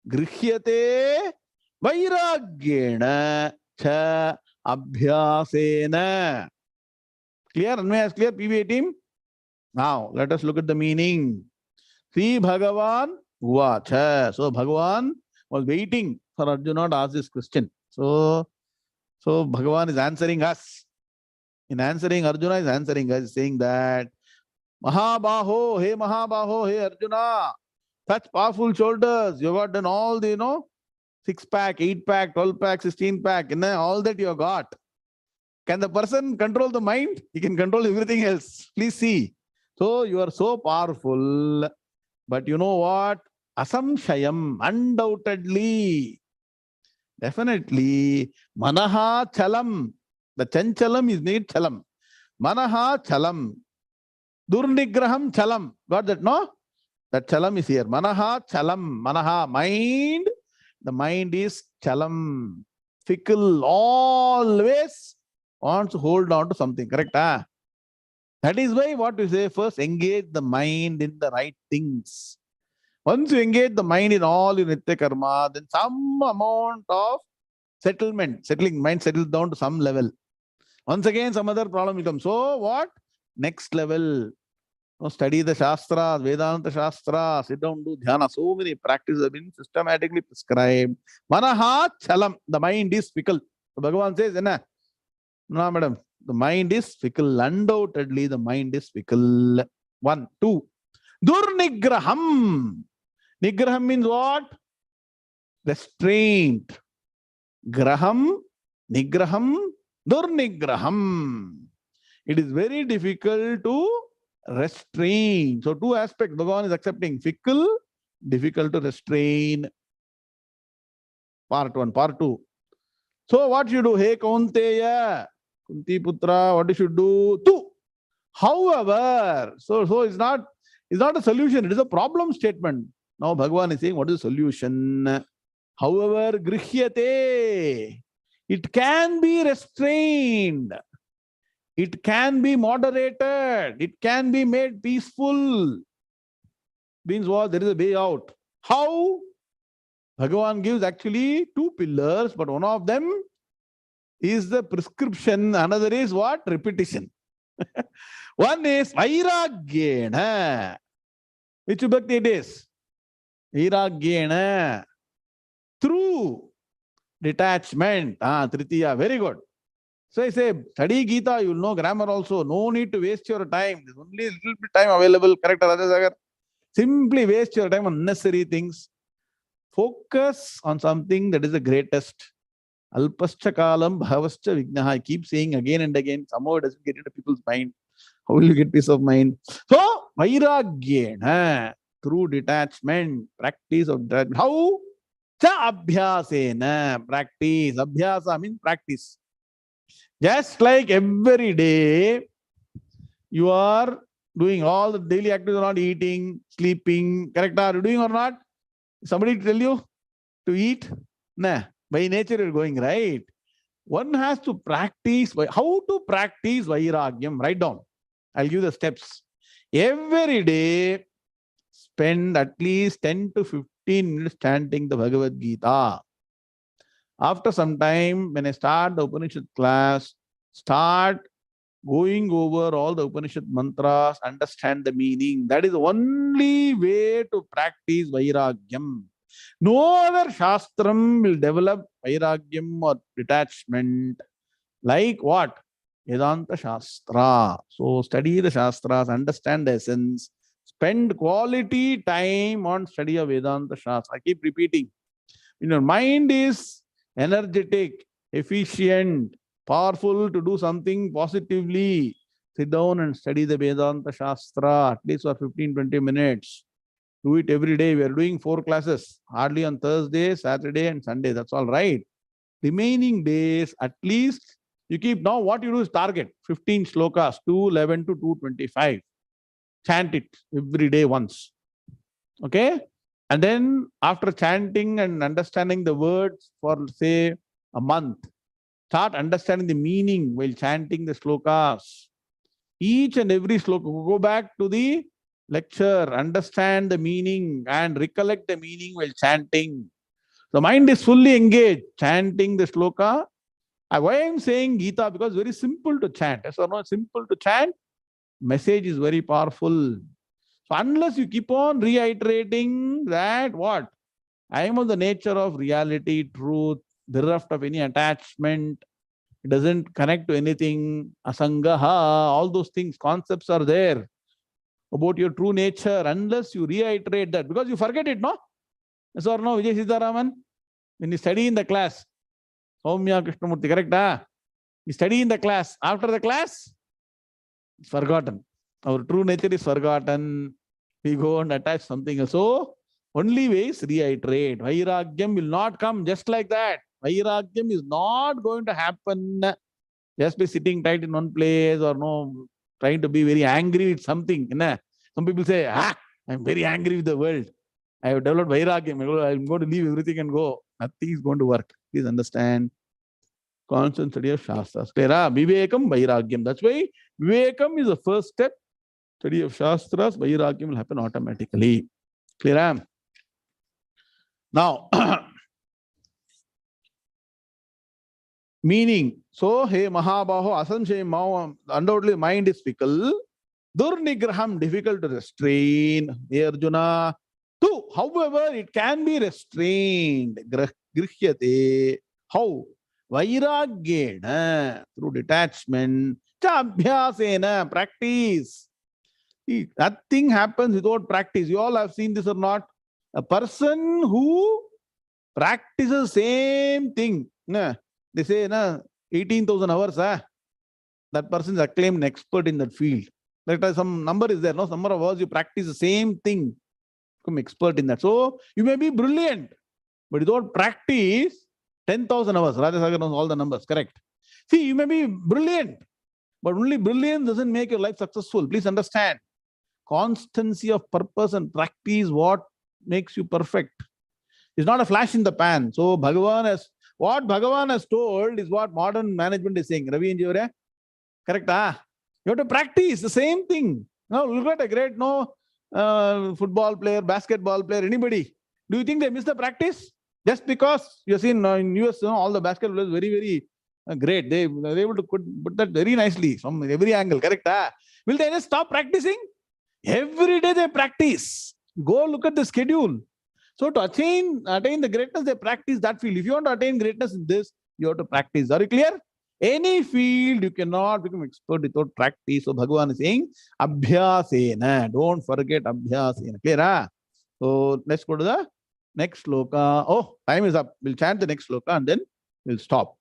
Speaker 2: grihyate vairagyena cha abhyasena. Clear? Anmaya is clear? PBA team? Now, let us look at the meaning. Sri Bhagavan Uvacha. So, Bhagavan was waiting for Arjuna to ask this question. So Bhagavan is answering us. In answering, Arjuna is answering us, saying that Mahabaho, hey Mahabaho, hey Arjuna, such powerful shoulders. You have got done all the, 6-pack, 8-pack, 12-pack, 16-pack, all that you have got. Can the person control the mind? He can control everything else. Please see. So you are so powerful, but you know what? Asamshayam, undoubtedly, definitely, manaha chalam. The chanchalam is made chalam. Manaha chalam. Durnigraham chalam. Got that, no? That chalam is here. Manaha chalam. Manaha, mind. The mind is chalam. Fickle, always wants to hold on to something. Correct? Huh? That is why what we say, first engage the mind in the right things. Once you engage the mind in all your nitya karma, then some amount of settling, mind settles down to some level. Once again, some other problem will come. So what? Next level. Study the Shastras, Vedanta Shastra, sit down, do dhyana. So many practices have been systematically prescribed. Manaha chalam. The mind is fickle. So Bhagavan says, no, madam. The mind is fickle. Undoubtedly, the mind is fickle. 1, 2. Durnigraham. Nigraham means what? Restraint. Graham, Nigraham, Durnigraham. It is very difficult to restrain. So 2 aspects Bhagavan is accepting. Fickle, difficult to restrain. Part 1. Part 2. So what you do? Hey Kaunteya, Kunti Putra, what you should do? Tu. However, so it's not a solution, it is a problem statement. Now Bhagavan is saying, what is the solution? However, Grihyate, it can be restrained, it can be moderated, it can be made peaceful. Means what? There is a way out. How? Bhagavan gives actually two pillars, but one of them is the prescription, another is what? Repetition. One is Vairagyena. Which Vibhakti it is? Vairagyena. Through detachment. Tritiya. Very good. So I say, study Gita, you will know grammar also. No need to waste your time. There's only a little bit time available. Correct, Rajasagar? Simply waste your time on unnecessary things. Focus on something that is the greatest. Alpascha kalam bhavascha vignaha. I keep saying again and again. Somehow it doesn't get into people's mind. How will you get peace of mind? So, vairagyena, through detachment, practice of detachment. How? Cha abhyasena, practice. Abhyasa means practice. Just like every day, you are doing all the daily activities, not eating, sleeping. Correct? Are you doing or not? Somebody tell you to eat? Nah. By nature, you're going, right? One has to practice. How to practice vairagyam? Write down. I'll give the steps. Every day, spend at least 10 to 15 minutes chanting the Bhagavad Gita. After some time, when I start the Upanishad class, start going over all the Upanishad mantras, understand the meaning. That is the only way to practice vairagyam. No other shastram will develop vairagyam or detachment like what? Vedanta Shastra. So study the Shastras, understand the essence, spend quality time on study of Vedanta Shastra. I keep repeating. When your mind is energetic, efficient, powerful to do something positively, sit down and study the Vedanta Shastra at least for 15-20 minutes. Do it every day. We are doing 4 classes, hardly on Thursday, Saturday, and Sunday. That's all right. Remaining days, at least you keep. Now what you do is target 15 shlokas, 211 to 225. Chant it every day once. Okay? And then after chanting and understanding the words for say a month, start understanding the meaning while chanting the shlokas. Each and every sloka, go back to the lecture, understand the meaning and recollect the meaning while chanting. The mind is fully engaged, chanting the shloka. Why I am saying Gita? Because it's very simple to chant. Yes or no? Simple to chant. Message is very powerful. So unless you keep on reiterating that what? I am of the nature of reality, truth, bereft of any attachment. It doesn't connect to anything. Asangaha, all those things, concepts are there about your true nature. Unless you reiterate that, because you forget it, no? Yes or no, Vijay Sitaraman? When you study in the class, Soumya Krishnamurti, correct? You study in the class. After the class, it's forgotten. Our true nature is forgotten. We go and attach something else. So, only way is reiterate. Vairagyam will not come just like that. Vairagyam is not going to happen just by sitting tight in one place or no, trying to be very angry with something. Some people say, I'm very angry with the world. I have developed vairagyam. I'm going to leave everything and go. Nothing is going to work. Please understand. Constant study of Shastras. Clear? Vivekam, vairagyam. That's why Vivekam is the first step. Study of Shastras, vairagyam will happen automatically. Clear? Now, meaning. So, hey Mahabaho, Asanshayam, undoubtedly mind is fickle. Durnigraham, difficult to restrain. Hey Arjuna. Two, however, it can be restrained. Grihyate. How? Vairagyena, through detachment. Cha abhyasena, practice. See, nothing happens without practice. You all have seen this or not? A person who practices same thing. They say 18,000 hours. That person is acclaimed expert in that field. Like some number is there. No, number of hours you practice the same thing. Become expert in that. So you may be brilliant, but without practice, 10,000 hours. Rajasagar knows all the numbers, correct. See, you may be brilliant, but only brilliance doesn't make your life successful. Please understand. Constancy of purpose and practice what makes you perfect. It's not a flash in the pan. So what Bhagavan has told is what modern management is saying. 𝐕𝐚𝐲𝐚𝐫𝐚, correct? You have to practice the same thing. Now look at a great football player, basketball player, anybody. Do you think they miss the practice? Just because you have seen in US, all the basketball players very, very great. They're able to put that very nicely from every angle, correct? Will they just stop practicing? Every day they practice. Go look at the schedule. So to attain the greatness, they practice that field. If you want to attain greatness in this, you have to practice. Are you clear? Any field you cannot become expert without practice. So Bhagavan is saying, Abhyasena. Don't forget Abhyasena. Clear? So let's go to the next sloka. Oh, time is up. We'll chant the next sloka and then we'll stop.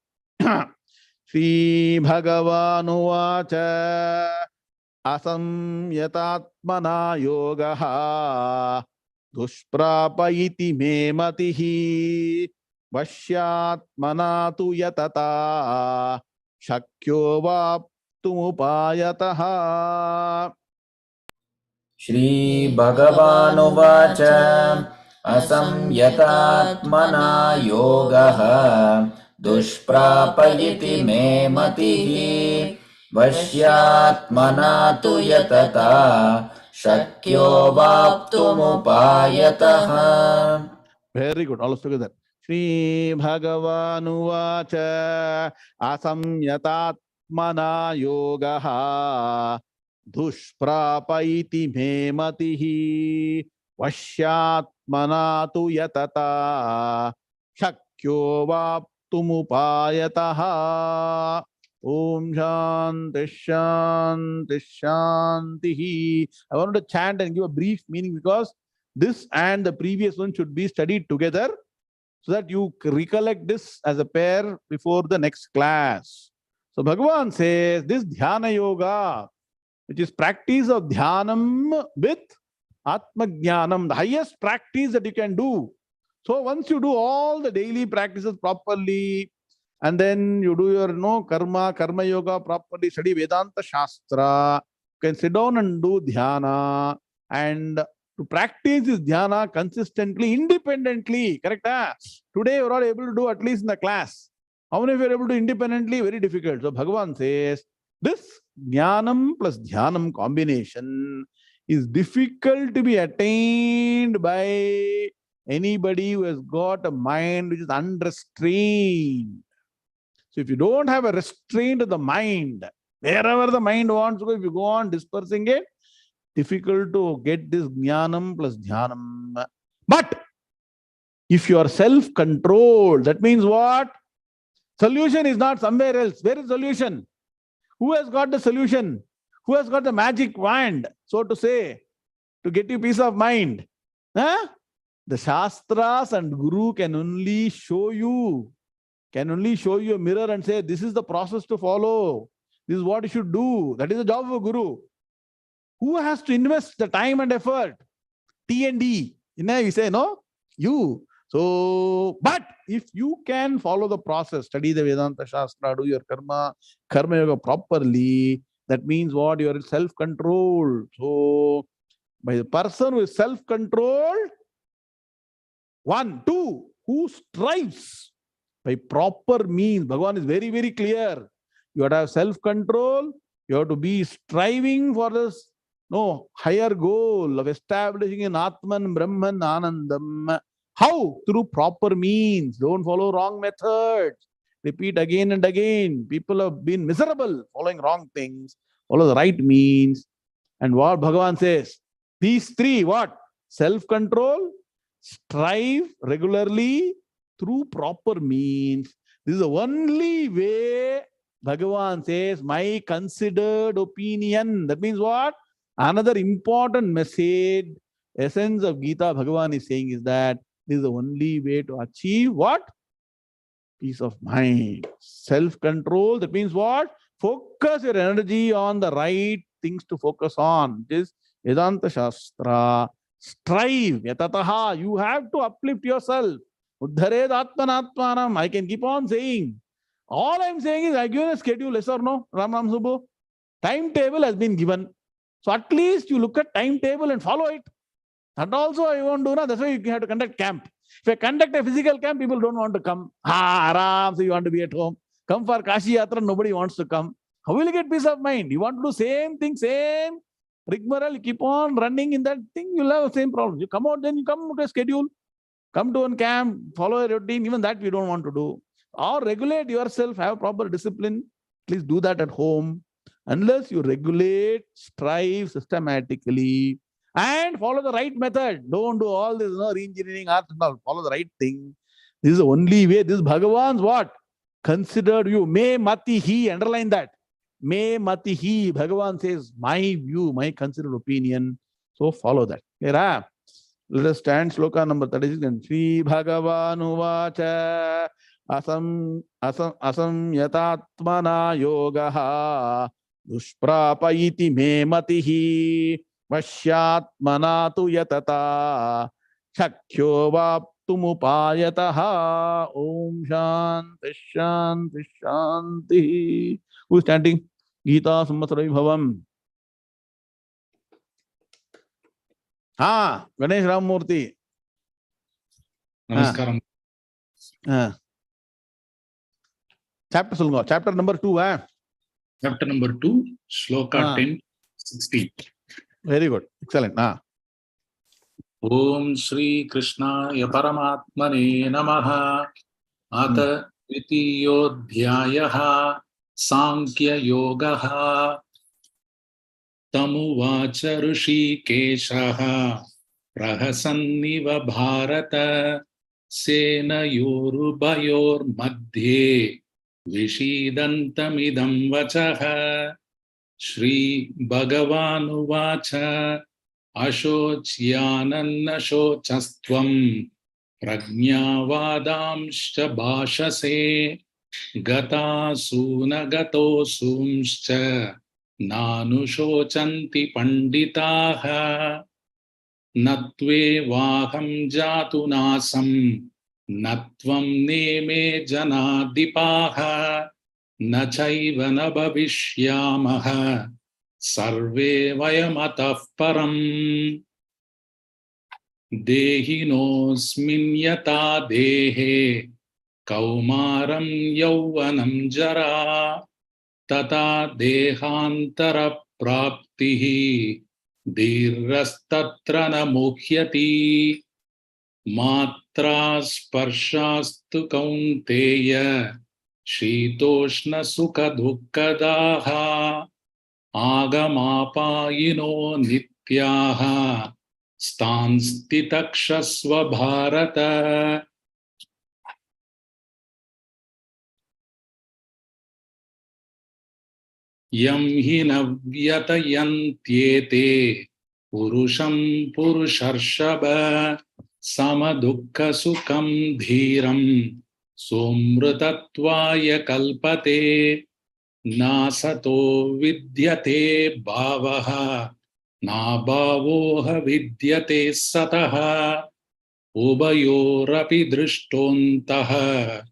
Speaker 2: Sri Bhagavanu Vacha Asamyatatmana Yogaha Dushprapayiti me matihi Vashyatmana tu yatata Shakyo vaptumupayataha.
Speaker 3: Shri Bhagavanuvacha Asamyatatmana yogaha Dushprapayiti me matihi Vashyatmana tu yatata Shakyo vaptumupayataha.
Speaker 2: Very good. All together. Sri Bhagavanu Vacha Asamyatatmana Yogaha Dushprapayiti me matihi Vashyatmana tu yatata Shakyo vaptumupayataha. Om Shanti Shanti Shanti. I wanted to chant and give a brief meaning because this and the previous one should be studied together so that you recollect this as a pair before the next class. So Bhagavan says this Dhyana Yoga, which is practice of Dhyanam with Atma Jnanam, the highest practice that you can do. So once you do all the daily practices properly, and then you do your karma yoga properly, study Vedanta Shastra, you can sit down and do Dhyana, and to practice this Dhyana consistently, independently, correct? Today you are not able to do at least in the class. How many of you are able to independently? Very difficult. So Bhagavan says, this Jnanam plus Dhyanam combination is difficult to be attained by anybody who has got a mind which is unrestrained. So if you don't have a restraint of the mind, wherever the mind wants to go, if you go on dispersing it, difficult to get this Jnanam plus Dhyanam. But if you are self-controlled, that means what? Solution is not somewhere else. Where is solution? Who has got the solution? Who has got the magic wand, so to say, to get you peace of mind? The Shastras and Guru can only show you a mirror and say, this is the process to follow. This is what you should do. That is the job of a Guru. Who has to invest the time and effort? T&D. We say, no? You. So, but if you can follow the process, study the Vedanta Shastra, do your karma yoga properly, that means what? You are self-controlled. So, by the person who is self-controlled, 1, 2, who strives by proper means. Bhagavan is very, very clear. You have to have self-control. You have to be striving for this higher goal of establishing an Atman, Brahman, Anandam. How? Through proper means. Don't follow wrong methods. Repeat again and again. People have been miserable following wrong things. Follow the right means. And what Bhagavan says? These three, what? Self-control, strive regularly through proper means. This is the only way, Bhagavan says, my considered opinion. That means what? Another important message, essence of Gita, Bhagavan is saying is that this is the only way to achieve what? Peace of mind. Self-control, that means what? Focus your energy on the right things to focus on. This Vedanta Shastra. Strive, yatataha. You have to uplift yourself. Uddhared Atmanatmanam. I can keep on saying. All I'm saying is I given a schedule, yes or no, Ram Subbu? Timetable has been given. So at least you look at timetable and follow it. That also I won't do. That's why you have to conduct camp. If I conduct a physical camp, people don't want to come. Aram, so you want to be at home. Come for Kashi Yatra, nobody wants to come. How will you get peace of mind? You want to do same thing, same rigmarole, you keep on running in that thing, you'll have the same problem. You come out, then you come to a schedule, come to one camp, follow a routine. Even that we don't want to do. Or regulate yourself, have proper discipline. Please do that at home. Unless you regulate, strive systematically, and follow the right method. Don't do all this, re-engineering, art and all. Follow the right thing. This is the only way. This is Bhagavan's what? Considered view. Me mati hi. Underline that. Me mati hi. Bhagavan says, my view, my considered opinion. So follow that. Clear? Let us stand. Sloka number 36. And Sri Bhagavanu vacha asam yatatmana yogaha dushprapayiti me matihi vashyatmana tu yatata shakkyo vaptumupayataha. Om Shanti Shanti Shanti. Who is chanting? Gita Samvatsara Vaibhavam. Ganesh Ramamurthy.
Speaker 4: Namaskaram.
Speaker 2: Chapter சொல்லுங்க. Chapter number 2.
Speaker 4: Chapter number 2, Shloka 10-16.
Speaker 2: Very good. Excellent.
Speaker 4: Om Sri Krishnaya Paramatmane Namaha. Ata Dvitiyodhyayaha Sankhya Yogaha. Tamuvacha Hrishikeshaha Prahasanniva Bharata Senayorubayor Madhye Vishidantamidam Vachaha. Shri Bhagavanu Vacha Ashochyanannashocastvam Prajnavadamscha Bhashase Gata Sunagato Sumscha Nanushocanti Panditaha. Natve Vaham Jatunasam Natvam Neme Janadipaha Nachaiva Nabhavishyamaha Sarve Vayamatah Param. Dehinosmin yata dehe Kaumaram Yauvanam Jara Tata Dehantara Praptihi Dhirastatra Namuhyati. Matra Sparshastu Kaunteya Shitoshna Sukha Dukkadaha Agamapayino Nityaha Stanstitakshasva Bharata. Yam hi navyatayantyete Purusham Purusharshaba Samadukha Sukham Dhiram Somrutatvaya Kalpate. Nasato Vidyate Bhavaha Nabhavoha Vidyate Sataha Ubayorapi Drishtontaha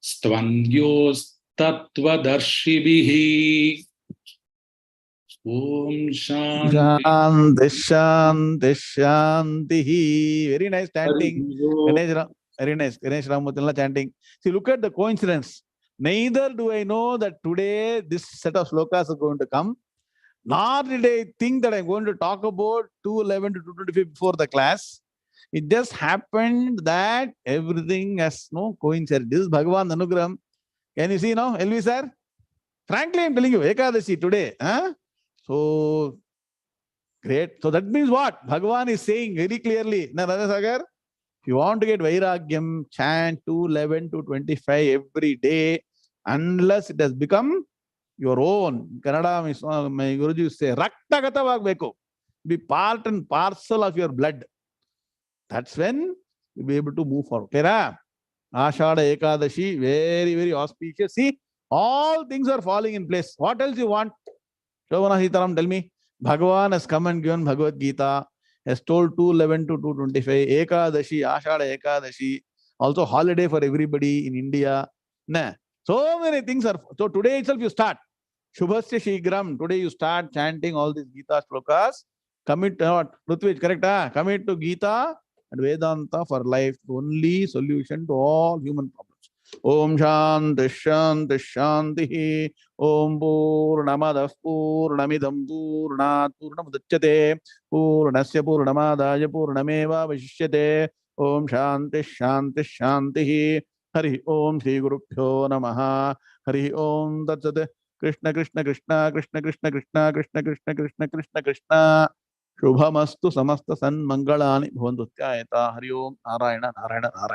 Speaker 4: Stvandyos Tattvadarshibhihi. Om Shanti
Speaker 2: Shanti Shanti. Very nice chanting. Very nice. Ganesh Ramamurthy chanting. See, look at the coincidence. Neither do I know that today this set of slokas are going to come, nor did I think that I'm going to talk about 211 to 225 before the class. It just happened that everything has no coincidence. This is Bhagavan Anugraham. Can you see now, LV sir? Frankly, I'm telling you, Ekadashi today. So great. So that means what? Bhagavan is saying very clearly. Na Radha Sagar, if you want to get Vairagyam, chant 211 to 25 every day, unless it has become your own. Kannada, my Guruji say, Raktagata Vagbeku. Be part and parcel of your blood. That's when you'll be able to move forward. Clear? Ashada Ekadashi, very, very auspicious. See, all things are falling in place. What else you want? Shobhana Sitaram, tell me. Bhagavan has come and given Bhagavad Gita, has told 211 to 225, Ekadashi, Ashada Ekadashi. Also holiday for everybody in India. Nah. So many things are. So today itself you start. Shubhasya Shigram. Today you start chanting all these Gita shlokas. Commit, Rutvij, correct? Commit to Gita and Vedanta for life. Only solution to all human problems. Om Shanti Shanti Shanti. Om Purnamadah Purnamidam Purnat Purnamudachyate. Purnasya Purnamadaya Purnameva Vashishyate. Om Shanti Shanti Shanti. Hari Om Shri Gurubhyo Namaha. Hari Om Tatsat. Krishna Krishna Krishna Krishna Krishna Krishna Krishna Krishna Krishna Krishna Krishna. Shubhamastu samasta san mangalani bhavantu. Hari Om Narayana Narayana Narayana.